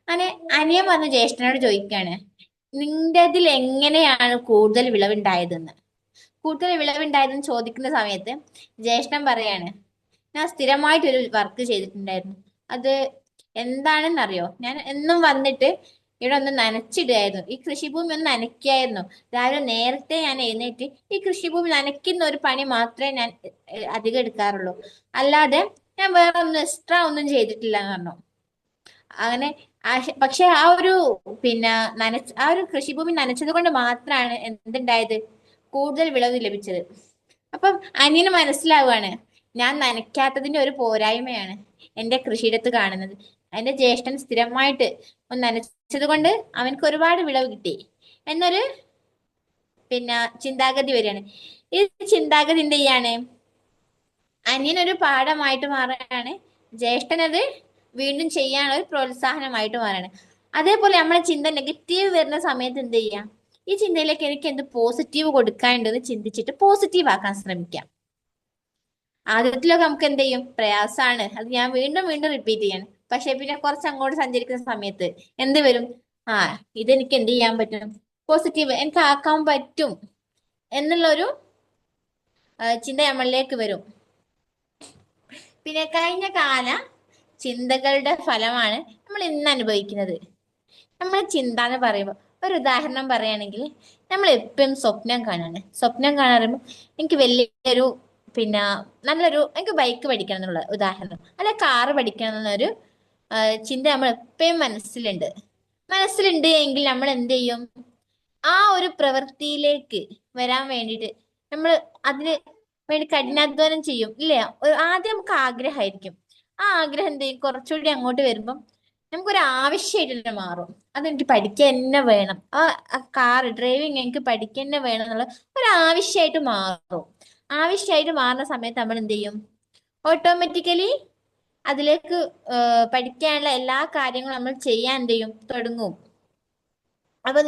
A: അങ്ങനെ അനിയൻ വന്ന് ജ്യേഷ്ഠനോട് ചോദിക്കാണ്, നിന്റേതിൽ എങ്ങനെയാണ് കൂടുതൽ വിളവുണ്ടായതെന്ന്. കൂടുതൽ വിളവുണ്ടായതെന്ന് ചോദിക്കുന്ന സമയത്ത് ജ്യേഷ്ഠൻ പറയാണ്, ഞാൻ സ്ഥിരമായിട്ടൊരു വർക്ക് ചെയ്തിട്ടുണ്ടായിരുന്നു. അത് എന്താണെന്നറിയോ? ഞാൻ എന്നും വന്നിട്ട് ഇവിടെ ഒന്ന് നനച്ചിടുകയായിരുന്നു. ഈ കൃഷിഭൂമി ഒന്ന് നനയ്ക്കായിരുന്നു. രാവിലെ നേരത്തെ ഞാൻ എഴുന്നേറ്റ് ഈ കൃഷിഭൂമി നനയ്ക്കുന്ന ഒരു പണി മാത്രമേ ഞാൻ അധികം എടുക്കാറുള്ളൂ. അല്ലാതെ ഞാൻ വേറെ ഒന്നും എക്സ്ട്രാ ഒന്നും ചെയ്തിട്ടില്ല എന്ന് പറഞ്ഞു. അങ്ങനെ പക്ഷെ ആ ഒരു ആ ഒരു കൃഷിഭൂമി നനച്ചത് കൊണ്ട് മാത്രമാണ് എന്തുണ്ടായത്? കൂടുതൽ വിളവ് ലഭിച്ചത്. അപ്പം അനിയന് മനസ്സിലാവുകയാണ്, ഞാൻ നനയ്ക്കാത്തതിന്റെ ഒരു പോരായ്മയാണ് എന്റെ കൃഷിയിടത്ത് കാണുന്നത്. എന്റെ ജ്യേഷ്ഠൻ സ്ഥിരമായിട്ട് ഒന്ന് നനച്ചത് കൊണ്ട് അവനക്ക് ഒരുപാട് വിളവ് കിട്ടി എന്നൊരു ചിന്താഗതി വരികയാണ്. ഈ ചിന്താഗതി എന്ത് ചെയ്യാണ്? അനിയനൊരു പാഠമായിട്ട് മാറുകയാണ്, ജ്യേഷ്ഠനത് വീണ്ടും ചെയ്യാനുള്ള ഒരു പ്രോത്സാഹനമായിട്ട് മാറാണ്. അതേപോലെ നമ്മളെ ചിന്ത നെഗറ്റീവ് വരുന്ന സമയത്ത് എന്ത് ചെയ്യാം? ഈ ചിന്തയിലേക്ക് എനിക്ക് എന്ത് പോസിറ്റീവ് കൊടുക്കാനുണ്ടെന്ന് ചിന്തിച്ചിട്ട് പോസിറ്റീവ് ആക്കാൻ ശ്രമിക്കാം. ആദ്യത്തിലൊക്കെ നമുക്ക് എന്ത് ചെയ്യും? പ്രയാസമാണ്. അത് ഞാൻ വീണ്ടും വീണ്ടും റിപ്പീറ്റ് ചെയ്യാണ്. പക്ഷെ പിന്നെ കുറച്ച് അങ്ങോട്ട് സഞ്ചരിക്കുന്ന സമയത്ത് എന്ത് വരും? ഇതെനിക്ക് എന്ത് ചെയ്യാൻ പറ്റും? പോസിറ്റീവ് എനിക്ക് ആക്കാൻ പറ്റും എന്നുള്ളൊരു ചിന്ത നമ്മളിലേക്ക് വരും. പിന്നെ കഴിഞ്ഞ കാല ചിന്തകളുടെ ഫലമാണ് നമ്മൾ ഇന്ന് അനുഭവിക്കുന്നത്. നമ്മളെ ചിന്ത എന്ന് പറയുമ്പോൾ ഒരു ഉദാഹരണം പറയുകയാണെങ്കിൽ, നമ്മൾ എപ്പോഴും സ്വപ്നം കാണാറുമ്പോൾ എനിക്ക് വലിയൊരു എനിക്ക് ബൈക്ക് പഠിക്കണം എന്നുള്ള ഉദാഹരണം, അല്ലെ കാറ് പഠിക്കണം എന്നൊരു ചിന്ത നമ്മൾ എപ്പോഴും മനസ്സിലുണ്ട് എങ്കിൽ നമ്മൾ എന്ത് ചെയ്യും? ആ ഒരു പ്രവൃത്തിയിലേക്ക് വരാൻ വേണ്ടിയിട്ട് നമ്മൾ അതിന് വേണ്ടി കഠിനാധ്വാനം ചെയ്യും, ഇല്ലേ? ആദ്യം നമുക്ക് ആഗ്രഹമായിരിക്കും. ആ ആഗ്രഹം എന്ത് ചെയ്യും? കുറച്ചുകൂടി അങ്ങോട്ട് വരുമ്പം നമുക്കൊരു ആവശ്യമായിട്ട് മാറും. അതെനിക്ക് പഠിക്കാൻ തന്നെ വേണം, ആ കാർ ഡ്രൈവിങ് എനിക്ക് പഠിക്കാൻ തന്നെ വേണം എന്നുള്ള ഒരു ആവശ്യമായിട്ട് മാറും. ആവശ്യമായിട്ട് മാറുന്ന സമയത്ത് നമ്മൾ എന്ത് ചെയ്യും? ഓട്ടോമാറ്റിക്കലി അതിലേക്ക് പഠിക്കാനുള്ള എല്ലാ കാര്യങ്ങളും നമ്മൾ ചെയ്യാൻ എന്ത് ചെയ്യും? തുടങ്ങും. അപ്പൊ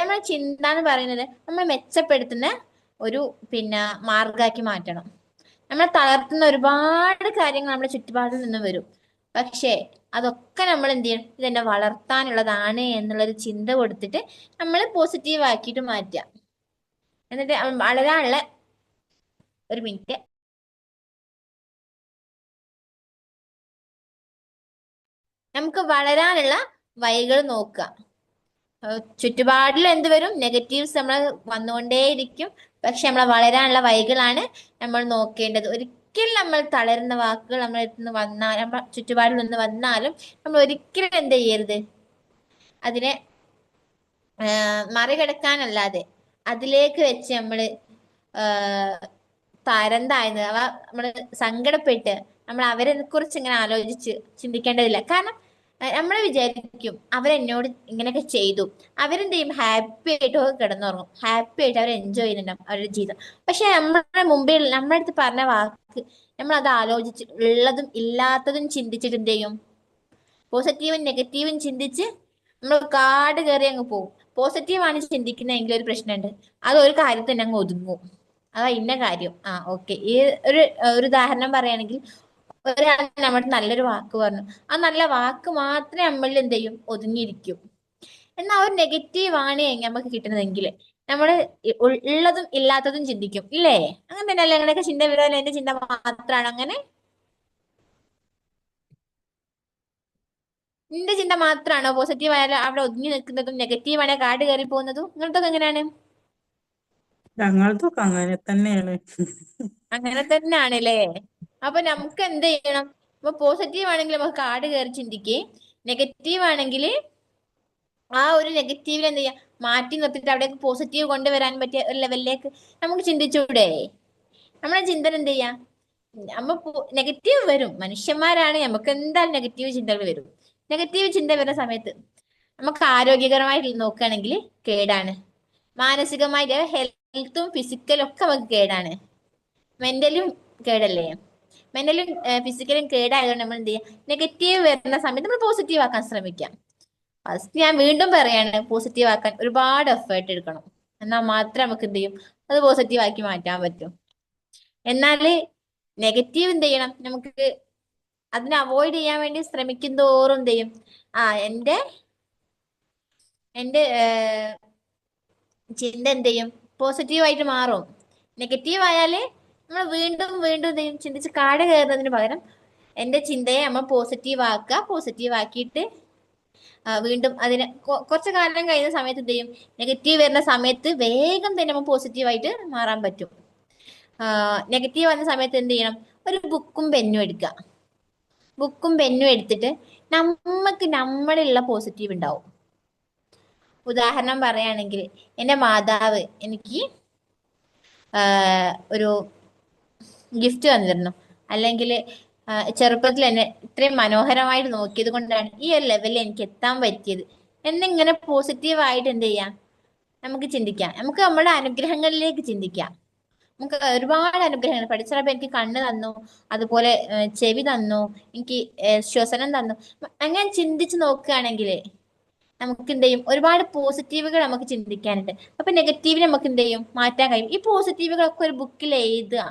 A: നമ്മളെ ചിന്ത എന്ന് പറയുന്നത് നമ്മൾ മെച്ചപ്പെടുത്തുന്ന ഒരു മാർഗമാക്കി മാറ്റണം. നമ്മളെ തളർത്തുന്ന ഒരുപാട് കാര്യങ്ങൾ നമ്മുടെ ചുറ്റുപാടിൽ നിന്ന് വരും. പക്ഷേ അതൊക്കെ നമ്മൾ എന്ത് ചെയ്യണം? ഇതെന്നെ വളർത്താനുള്ളതാണ് എന്നുള്ളൊരു ചിന്ത കൊടുത്തിട്ട് നമ്മൾ പോസിറ്റീവ് ആക്കിയിട്ട് മാറ്റുക. എന്നിട്ട് വളരാനുള്ള ഒരു മിനിറ്റ് നമുക്ക് വളരാനുള്ള വഴികൾ നോക്കുക. ചുറ്റുപാടിൽ എന്ത് വരും? നെഗറ്റീവ്സ് നമ്മൾ വന്നുകൊണ്ടേയിരിക്കും. പക്ഷെ നമ്മളെ വളരാനുള്ള വഴികളാണ് നമ്മൾ നോക്കേണ്ടത്. ഒരിക്കലും നമ്മൾ തളരുന്ന വാക്കുകൾ നമ്മുടെ ചുറ്റുപാടിൽ നിന്ന് വന്നാലും നമ്മൾ ഒരിക്കലും എന്ത് ചെയ്യരുത്? അതിനെ മറികടക്കാനല്ലാതെ അതിലേക്ക് വെച്ച് നമ്മൾ തരം താഴ്ന്ന് നമ്മൾ സങ്കടപ്പെട്ട് നമ്മൾ അവരെ കുറിച്ച് ഇങ്ങനെ ആലോചിച്ച് ചിന്തിക്കേണ്ടതില്ല. കാരണം നമ്മൾ വിചാരിക്കും അവരെന്നോട് ഇങ്ങനെയൊക്കെ ചെയ്തു, അവരെന്ത് ചെയ്യും? ഹാപ്പി ആയിട്ട് കിടന്നുറങ്ങും, ഹാപ്പി ആയിട്ട് അവർ എൻജോയ് ചെയ്യുന്നുണ്ടാവും അവരുടെ ജീവിതം. പക്ഷെ നമ്മുടെ അടുത്ത് പറഞ്ഞ വാക്ക് നമ്മൾ അത് ആലോചിച്ച് ഉള്ളതും ഇല്ലാത്തതും ചിന്തിച്ചിട്ട് എന്ത് ചെയ്യും? പോസിറ്റീവും നെഗറ്റീവും ചിന്തിച്ച് നമ്മൾ കാട് കയറി അങ്ങ് പോകും. പോസിറ്റീവാണ് ചിന്തിക്കുന്നതെങ്കിൽ ഒരു പ്രശ്നമുണ്ട്, അത് ഒരു കാര്യത്തിൽ തന്നെ അങ്ങ് ഒതുങ്ങും. അതാ ഇന്ന കാര്യം. ഓക്കെ. ഈ ഒരു ഉദാഹരണം പറയുകയാണെങ്കിൽ, ഒരാൾ നമ്മുടെ നല്ലൊരു വാക്ക് പറഞ്ഞു, ആ നല്ല വാക്ക് മാത്രമേ നമ്മളിൽ എന്ത് ചെയ്യും? ഒതുങ്ങിയിരിക്കും. എന്നാൽ ഒരു നെഗറ്റീവ് ആണ് നമുക്ക് കിട്ടുന്നതെങ്കിൽ നമ്മൾ ഉള്ളതും ഇല്ലാത്തതും ചിന്തിക്കും, ഇല്ലേ? അങ്ങനെ തന്നെ അല്ലേ? അങ്ങനെയൊക്കെ ചിന്ത വരാൻ എന്റെ ചിന്ത മാത്രമാണ് അങ്ങനെ? നിന്റെ ചിന്ത മാത്രമാണോ പോസിറ്റീവ് ആയാലും അവിടെ ഒതുങ്ങി നിൽക്കുന്നതും, നെഗറ്റീവ് ആണെങ്കിൽ കാട് കയറി പോകുന്നതും? ഇങ്ങനത്തൊക്കെ എങ്ങനെയാണ്?
D: ഞങ്ങളതൊക്കെ അങ്ങനെ തന്നെയാണ്.
A: അങ്ങനെ തന്നെയാണല്ലേ? അപ്പൊ നമുക്ക് എന്ത് ചെയ്യണം? ഇപ്പൊ പോസിറ്റീവ് ആണെങ്കിൽ നമുക്ക് കാട് കയറി ചിന്തിക്കുകയും, നെഗറ്റീവ് ആണെങ്കിൽ ആ ഒരു നെഗറ്റീവിൽ എന്ത് ചെയ്യാം? മാറ്റി നിർത്തിയിട്ട് അവിടേക്ക് പോസിറ്റീവ് കൊണ്ടുവരാൻ പറ്റിയ ഒരു ലെവലിലേക്ക് നമുക്ക് ചിന്തിച്ചൂടെ? നമ്മളെ ചിന്തന എന്ത് ചെയ്യാം? നമ്മ നെഗറ്റീവ് വരും, മനുഷ്യന്മാരാണ്, നമുക്ക് എന്തായാലും നെഗറ്റീവ് ചിന്തകൾ വരും. നെഗറ്റീവ് ചിന്ത വരുന്ന സമയത്ത് നമുക്ക് ആരോഗ്യകരമായിട്ട് നോക്കുകയാണെങ്കിൽ കേടാണ്. മാനസികമായിട്ട് ഹെൽത്തും ഫിസിക്കലും ഒക്കെ നമുക്ക് കേടാണ്. മെന്റലും കേടല്ലേ? മെന്റലും ഫിസിക്കലും കേടായതുകൊണ്ട് നമ്മൾ എന്ത് ചെയ്യുക, നെഗറ്റീവ് വരുന്ന സമയത്ത് നമ്മൾ പോസിറ്റീവ് ആക്കാൻ ശ്രമിക്കാം. ഫസ്റ്റ് ഞാൻ വീണ്ടും പറയാണ്, പോസിറ്റീവ് ആക്കാൻ ഒരുപാട് എഫേർട്ട് എടുക്കണം. എന്നാൽ മാത്രമേ നമുക്ക് എന്ത് ചെയ്യും, അത് പോസിറ്റീവ് ആക്കി മാറ്റാൻ പറ്റും. എന്നാല് നെഗറ്റീവ് എന്ത് ചെയ്യണം, നമുക്ക് അതിനെ അവോയ്ഡ് ചെയ്യാൻ വേണ്ടി ശ്രമിക്കും തോറും എന്ത് ചെയ്യും, എന്റെ ചിന്ത എന്ത് ചെയ്യും, പോസിറ്റീവായിട്ട് മാറും. നെഗറ്റീവ് ആയാല് നമ്മൾ വീണ്ടും വീണ്ടും എന്ത് ചെയ്യും, ചിന്തിച്ച് കാട് കയറുന്നതിന് പകരം എന്റെ ചിന്തയെ നമ്മൾ പോസിറ്റീവ് ആക്കുക. പോസിറ്റീവ് ആക്കിയിട്ട് വീണ്ടും അതിന് കുറച്ച് കാലം കഴിയുന്ന സമയത്ത് എന്ത് ചെയ്യും, നെഗറ്റീവ് വരുന്ന സമയത്ത് വേഗം തന്നെ നമ്മൾ പോസിറ്റീവായിട്ട് മാറാൻ പറ്റും. നെഗറ്റീവ് വന്ന സമയത്ത് എന്ത് ചെയ്യണം, ഒരു ബുക്കും പെന്നും എടുക്കുക. ബുക്കും പെന്നും എടുത്തിട്ട് നമുക്ക് നമ്മളിലുള്ള പോസിറ്റീവ് ഉണ്ടാവും. ഉദാഹരണം പറയുകയാണെങ്കിൽ, എൻ്റെ മാതാവ് എനിക്ക് ഒരു ഗിഫ്റ്റ് തന്നിരുന്നു, അല്ലെങ്കിൽ ചെറുപ്പത്തിൽ എന്നെ ഇത്രയും മനോഹരമായിട്ട് നോക്കിയത് കൊണ്ടാണ് ഈ ഒരു ലെവലിൽ എനിക്ക് എത്താൻ പറ്റിയത് എന്നിങ്ങനെ പോസിറ്റീവായിട്ട് എന്ത് ചെയ്യാം, നമുക്ക് ചിന്തിക്കാം. നമുക്ക് നമ്മുടെ അനുഗ്രഹങ്ങളിലേക്ക് ചിന്തിക്കാം. നമുക്ക് ഒരുപാട് അനുഗ്രഹങ്ങൾ പഠിച്ചപ്പോൾ എനിക്ക് കണ്ണ് തന്നു, അതുപോലെ ചെവി തന്നു, എനിക്ക് ശ്വസനം തന്നു. അങ്ങനെ ചിന്തിച്ച് നോക്കുകയാണെങ്കിൽ നമുക്ക് എന്ത് ചെയ്യും, ഒരുപാട് പോസിറ്റീവുകൾ നമുക്ക് ചിന്തിക്കാനുണ്ട്. അപ്പൊ നെഗറ്റീവിനെ നമുക്ക് എന്ത് ചെയ്യും, മാറ്റാൻ കഴിയും. ഈ പോസിറ്റീവുകളൊക്കെ ഒരു ബുക്കിൽ എഴുതുക,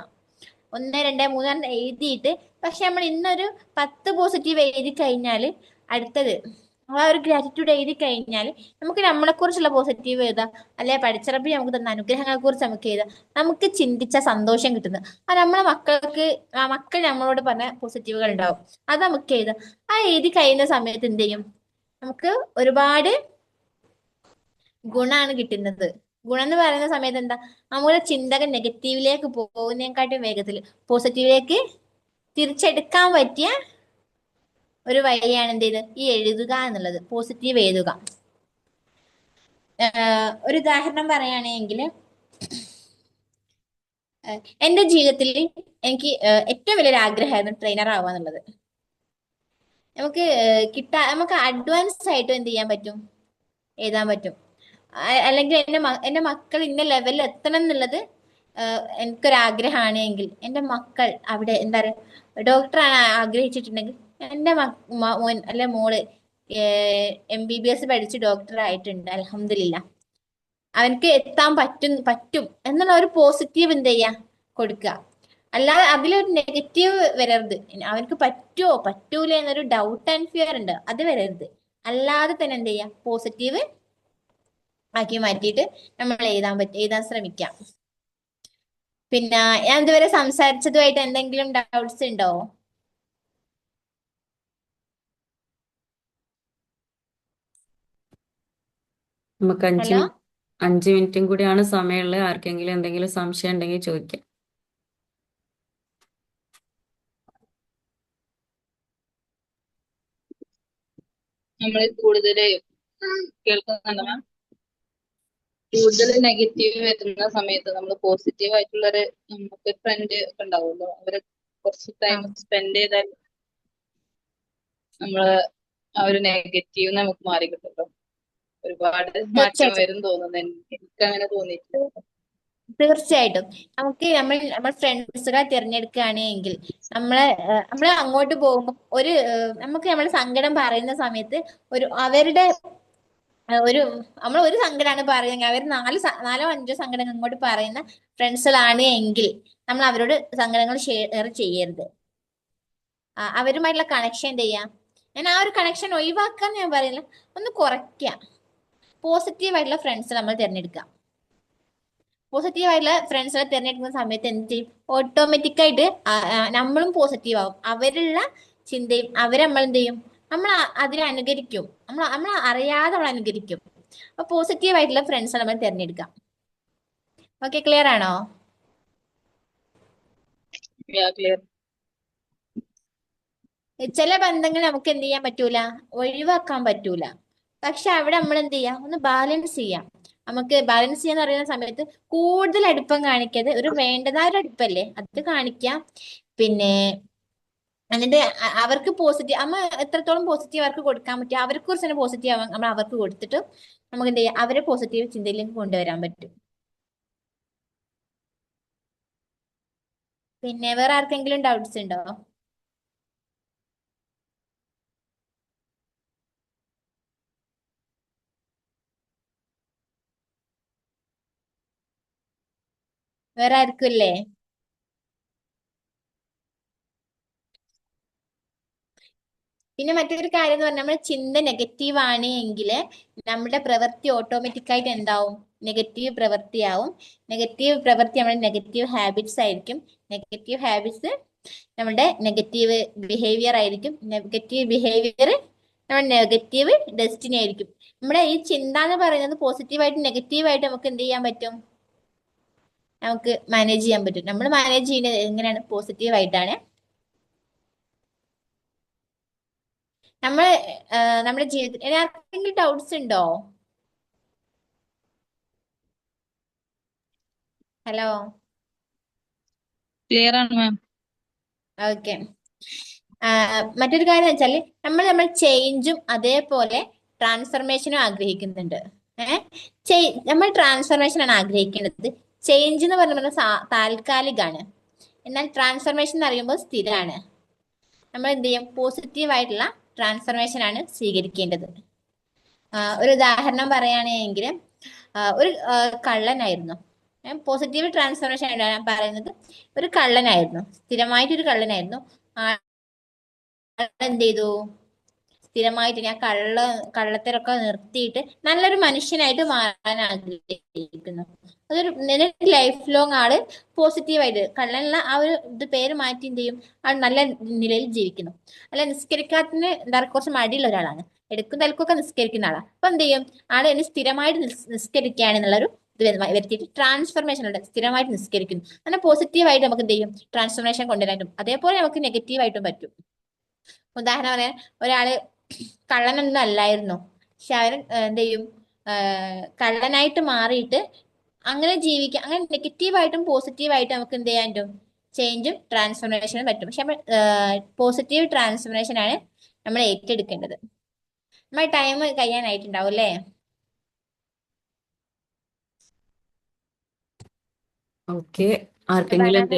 A: 1, 2, 3 എഴുതിയിട്ട്, പക്ഷെ നമ്മൾ ഇന്നൊരു 10 പോസിറ്റീവ് എഴുതി കഴിഞ്ഞാൽ അടുത്തത് ഒരു ഗ്രാറ്റിറ്റ്യൂഡ് എഴുതി കഴിഞ്ഞാൽ നമുക്ക് നമ്മളെ കുറിച്ചുള്ള പോസിറ്റീവ് എഴുതാം, അല്ലെ പഠിച്ചറബി നമുക്ക് തന്ന അനുഗ്രഹങ്ങളെ കുറിച്ച് നമുക്ക് എഴുതാം. നമുക്ക് ചിന്തിച്ച സന്തോഷം കിട്ടുന്നത് നമ്മളെ മക്കൾ നമ്മളോട് പറഞ്ഞ പോസിറ്റീവുകൾ ഉണ്ടാവും, അത് നമുക്ക് എഴുതാം. എഴുതി കഴിയുന്ന സമയത്ത് എന്ത് ചെയ്യും, നമുക്ക് ഒരുപാട് ഗുണമാണ് കിട്ടുന്നത്. ഗുണം എന്ന് പറയുന്ന സമയത്ത് എന്താ, നമ്മുടെ ചിന്തകൾ നെഗറ്റീവിലേക്ക് പോകുന്നതിനെക്കാട്ടും വേഗത്തിൽ പോസിറ്റീവിലേക്ക് തിരിച്ചെടുക്കാൻ പറ്റിയ ഒരു വഴിയാണ് എന്ത് ചെയ്ത് ഈ എഴുതുക എന്നുള്ളത്, പോസിറ്റീവ് എഴുതുക. ഒരു ഉദാഹരണം പറയുകയാണെങ്കിൽ, എന്റെ ജീവിതത്തിൽ എനിക്ക് ഏറ്റവും വലിയൊരു ആഗ്രഹമായിരുന്നു ട്രെയിനർ ആവുക എന്നുള്ളത്. നമുക്ക് അഡ്വാൻസ് ആയിട്ട് എന്ത് ചെയ്യാൻ പറ്റും, എഴുതാൻ പറ്റും. അല്ലെങ്കിൽ എന്റെ മക്കൾ ഇന്ന ലെവലിൽ എത്തണം എന്നുള്ളത് എനിക്കൊരാഗ്രഹമാണ് എങ്കിൽ എന്റെ മക്കൾ അവിടെ എന്താ പറയുക, ഡോക്ടറാണ് ആഗ്രഹിച്ചിട്ടുണ്ടെങ്കിൽ എന്റെ മോൻ അല്ലെ മോള് MBBS പഠിച്ച് ഡോക്ടർ ആയിട്ടുണ്ട്, അൽഹംദുലില്ലാ. അവനക്ക് എത്താൻ പറ്റും എന്നുള്ള ഒരു പോസിറ്റീവ് എന്ത് ചെയ്യാ, കൊടുക്കുക. അല്ലാതെ അതിലൊരു നെഗറ്റീവ് വരരുത്. അവനക്ക് പറ്റുമോ പറ്റൂല എന്നൊരു ഡൗട്ട് ആൻഡ് ഫിയർ ഉണ്ട്, അത് വരരുത്. അല്ലാതെ തന്നെ എന്ത് ചെയ്യാം, പോസിറ്റീവ് ആക്കി മാറ്റിയിട്ട് നമ്മൾ എഴുതാൻ ശ്രമിക്കാം. പിന്നെ ഞാൻ ഇതുവരെ സംസാരിച്ചതുമായിട്ട് എന്തെങ്കിലും ഡൗട്ട്സ് ഉണ്ടോ?
B: നമുക്ക്
A: ഹലോ,
B: 5 മിനിറ്റും കൂടിയാണ് സമയമുള്ളത്. ആർക്കെങ്കിലും എന്തെങ്കിലും സംശയം ഉണ്ടെങ്കിൽ ചോദിക്കാം.
C: നമ്മൾ കൂടുതൽ കേൾക്കുന്നുണ്ടോ മാം? കൂടുതൽ നെഗറ്റീവ് വരുന്ന സമയത്ത് നമ്മൾ പോസിറ്റീവ് ആയിട്ടുള്ളൊരു നമുക്ക് ഫ്രണ്ട് ഒക്കെ ഉണ്ടാവുമല്ലോ, അവരെ കുറച്ച് ടൈം സ്പെൻഡ് ചെയ്താൽ നമ്മള് ആ ഒരു നെഗറ്റീവ് നമുക്ക് മാറി കിട്ടുമല്ലോ. ഒരുപാട് മാറ്റം
A: തീർച്ചയായിട്ടും
C: വരും തോന്നുന്നു, എനിക്ക് അങ്ങനെ തോന്നിയിട്ടുണ്ട്.
A: തീർച്ചയായിട്ടും നമുക്ക് നമ്മൾ ഫ്രണ്ട്സുകളെ തിരഞ്ഞെടുക്കുകയാണെങ്കിൽ നമ്മളെ അങ്ങോട്ട് പോകുമ്പോൾ നമുക്ക് നമ്മുടെ സങ്കടം പറയുന്ന സമയത്ത് അവരുടെ നമ്മൾ ഒരു സങ്കടമാണ് പറയുന്നത്, അവർ 4, 5 സങ്കടങ്ങൾ ഇങ്ങോട്ട് പറയുന്ന ഫ്രണ്ട്സുകളാണ് എങ്കിൽ നമ്മൾ അവരോട് സങ്കടങ്ങൾ ഷെയർ ചെയ്യരുത്. അവരുമായിട്ടുള്ള കണക്ഷൻ എന്ത് ചെയ്യാം, ഞാൻ ആ ഒരു കണക്ഷൻ ഒഴിവാക്കാൻ ഞാൻ പറയുന്നില്ല, ഒന്ന് കുറയ്ക്കാം. പോസിറ്റീവായിട്ടുള്ള ഫ്രണ്ട്സ് നമ്മൾ തിരഞ്ഞെടുക്കാം. പോസിറ്റീവായിട്ടുള്ള ഫ്രണ്ട്സിനെ തിരഞ്ഞെടുക്കുന്ന സമയത്ത് എന്ത് ചെയ്യും, ഓട്ടോമാറ്റിക്കായിട്ട് നമ്മളും പോസിറ്റീവ് ആവും. അവരുള്ള ചിന്തയും അവരെ നമ്മൾ എന്ത് ചെയ്യും, നമ്മൾ അതിനെ അനുകരിക്കും. നമ്മൾ അറിയാതെ നമ്മൾ അനുകരിക്കും. അപ്പൊ പോസിറ്റീവായിട്ടുള്ള ഫ്രണ്ട്സിനെ നമ്മൾ തിരഞ്ഞെടുക്കാം. ഓക്കെ, ക്ലിയർ ആണോ?
C: ക്ലിയർ.
A: ചില ബന്ധങ്ങൾ നമുക്ക് എന്ത് ചെയ്യാൻ പറ്റൂല, ഒഴിവാക്കാൻ പറ്റൂല. പക്ഷെ അവിടെ നമ്മൾ എന്ത് ചെയ്യാം, ഒന്ന് ബാലൻസ് ചെയ്യാം. നമുക്ക് ബാലൻസ് ചെയ്യാന്ന് പറയുന്ന സമയത്ത് കൂടുതൽ അടുപ്പം കാണിക്കാതെ ഒരു വേണ്ടതായ ഒരു അടുപ്പല്ലേ അത് കാണിക്കാം. പിന്നെ എന്നിട്ട് അവർക്ക് പോസിറ്റീവ് അമ്മ എത്രത്തോളം പോസിറ്റീവ് അവർക്ക് കൊടുക്കാൻ പറ്റും അവരെ കുറിച്ച് തന്നെ പോസിറ്റീവ് നമ്മൾ അവർക്ക് കൊടുത്തിട്ട് നമുക്ക് എന്ത് ചെയ്യാം അവരെ പോസിറ്റീവ് ചിന്തയിലേക്ക് കൊണ്ടുവരാൻ പറ്റും. പിന്നെ വേറെ ആർക്കെങ്കിലും ഡൗട്ട്സ് ഉണ്ടോ? വേറെ ആർക്കും ഇല്ലേ? പിന്നെ മറ്റൊരു കാര്യം എന്ന് പറഞ്ഞാൽ നമ്മുടെ ചിന്ത നെഗറ്റീവ് ആണ് എങ്കിൽ നമ്മുടെ പ്രവൃത്തി ഓട്ടോമാറ്റിക് ആയിട്ട് എന്താവും? നെഗറ്റീവ് പ്രവൃത്തിയാവും. നെഗറ്റീവ് പ്രവൃത്തി നമ്മുടെ നെഗറ്റീവ് ഹാബിറ്റ്സ് ആയിരിക്കും. നെഗറ്റീവ് ഹാബിറ്റ്സ് നമ്മുടെ നെഗറ്റീവ് ബിഹേവിയർ ആയിരിക്കും. നെഗറ്റീവ് ബിഹേവിയർ നമ്മുടെ നെഗറ്റീവ് ഡെസ്റ്റിനി ആയിരിക്കും. നമ്മുടെ ഈ ചിന്ത എന്ന് പറയുന്നത് പോസിറ്റീവായിട്ട് നെഗറ്റീവായിട്ട് നമുക്ക് എന്ത് ചെയ്യാൻ പറ്റും? നമുക്ക് മാനേജ് ചെയ്യാൻ പറ്റും. നമ്മൾ മാനേജ് ചെയ്യുന്നത് എങ്ങനെയാണ്? പോസിറ്റീവായിട്ടാണ്. നമ്മൾ നമ്മുടെ ജീവിതത്തിൽ ആർക്കെങ്കിലും ഡൗട്ട്സ് ഉണ്ടോ? ഹലോ.
C: ക്ലിയർ ആണ് മാം.
A: ഓക്കെ. മറ്റൊരു കാര്യം എന്ന് വെച്ചാല് നമ്മൾ ചേഞ്ചും അതേപോലെ ട്രാൻസ്ഫർമേഷനും ആഗ്രഹിക്കുന്നുണ്ട്. നമ്മൾ ട്രാൻസ്ഫർമേഷൻ ആണ് ആഗ്രഹിക്കേണ്ടത്. ചേഞ്ച് എന്ന് പറയുന്നത് താൽക്കാലികമാണ്. എന്നാൽ ട്രാൻസ്ഫർമേഷൻ എന്ന് പറയുമ്പോൾ സ്ഥിരമാണ്. നമ്മൾ എന്ത് ചെയ്യും? പോസിറ്റീവ് ആയിട്ടുള്ള ട്രാൻസ്ഫർമേഷൻ ആണ് സ്വീകരിക്കേണ്ടത്. ഒരു ഉദാഹരണം പറയുകയാണെങ്കിൽ ഒരു കള്ളനായിരുന്നു. പോസിറ്റീവ് ട്രാൻസ്ഫർമേഷൻ ആണ് ഞാൻ പറയുന്നത്. ഒരു കള്ളനായിരുന്നു, സ്ഥിരമായിട്ടൊരു കള്ളനായിരുന്നു. എന്ത് ചെയ്തു? സ്ഥിരമായിട്ട് ഞാൻ കള്ളത്തരൊക്കെ നിർത്തിയിട്ട് നല്ലൊരു മനുഷ്യനായിട്ട് മാറാൻ ആഗ്രഹിക്കുന്നു. അതൊരു ലൈഫ് ലോങ് ആള് പോസിറ്റീവായിട്ട് കള്ളനുള്ള ആ ഒരു പേര് മാറ്റി എന്ത് ചെയ്യും? ആൾ നല്ല നിലയിൽ ജീവിക്കുന്നു. അല്ല നിസ്കരിക്കാത്തതിന് എന്താ കുറച്ച് മടിയുള്ള ഒരാളാണ്. എടുക്കും തലക്കൊക്കെ നിസ്കരിക്കുന്ന ആളാണ്. അപ്പൊ എന്ത് ചെയ്യും? ആള് ഇനി സ്ഥിരമായിട്ട് നിസ്കരിക്കുകയാണെന്നുള്ളൊരു ഇത് വരുത്തിയിട്ട് ട്രാൻസ്ഫർമേഷൻ ഉണ്ട്. സ്ഥിരമായിട്ട് നിസ്കരിക്കുന്നു. അങ്ങനെ പോസിറ്റീവായിട്ട് നമുക്ക് എന്ത് ചെയ്യും? ട്രാൻസ്ഫർമേഷൻ കൊണ്ടുവരാനും അതേപോലെ നമുക്ക് നെഗറ്റീവായിട്ടും പറ്റും. ഉദാഹരണം പറയാൻ, ഒരാള് കള്ളനൊന്നും അല്ലായിരുന്നു. പക്ഷെ അവൻ എന്ത് ചെയ്യും? കള്ളനായിട്ട് മാറിയിട്ട് അങ്ങനെ ജീവിക്കാം. അങ്ങനെ നെഗറ്റീവായിട്ടും പോസിറ്റീവായിട്ടും നമുക്ക് എന്ത് ചെയ്യാൻ പറ്റും? ചേഞ്ചും ട്രാൻസ്ഫർമേഷനും പറ്റും. പക്ഷെ നമ്മൾ പോസിറ്റീവ് ട്രാൻസ്ഫർമേഷൻ ആണ് നമ്മൾ ഏറ്റെടുക്കേണ്ടത്. നമ്മൾ ടൈം കഴിയാനായിട്ടുണ്ടാവും അല്ലേ?
B: ഓക്കെ. ആർക്കെങ്കിലും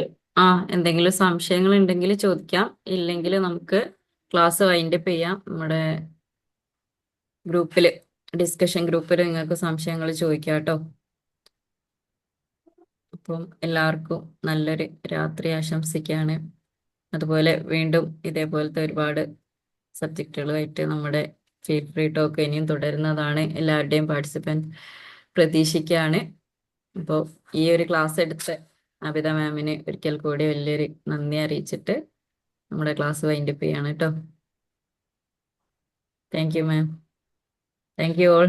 B: എന്തെങ്കിലും സംശയങ്ങൾ ഉണ്ടെങ്കിൽ ചോദിക്കാം. ഇല്ലെങ്കിൽ നമുക്ക് ക്ലാസ് വൈൻഡപ്പ് ചെയ്യാം. നമ്മുടെ ഗ്രൂപ്പില് ഡിസ്കഷൻ ഗ്രൂപ്പിൽ നിങ്ങൾക്ക് സംശയങ്ങൾ ചോദിക്കാം കേട്ടോ. അപ്പം എല്ലാവർക്കും നല്ലൊരു രാത്രി ആശംസിക്കുകയാണ്. അതുപോലെ വീണ്ടും ഇതേപോലത്തെ ഒരുപാട് സബ്ജക്റ്റുകളുമായിട്ട് നമ്മുടെ ഫീൽ ഫ്രീ ടോക്ക് ഇനിയും തുടരുന്നതാണ്. എല്ലാവരുടെയും പാർട്ടിസിപ്പൻറ്റ് പ്രതീക്ഷിക്കുകയാണ്. അപ്പോൾ ഈ ഒരു ക്ലാസ് എടുത്ത് അബിത മാമിന് ഒരിക്കൽ കൂടി വലിയൊരു നന്ദി അറിയിച്ചിട്ട് നമ്മുടെ ക്ലാസ് വൈൻഡപ്പ് ചെയ്യാണ് കേട്ടോ. Thank you ma'am. Thank you all.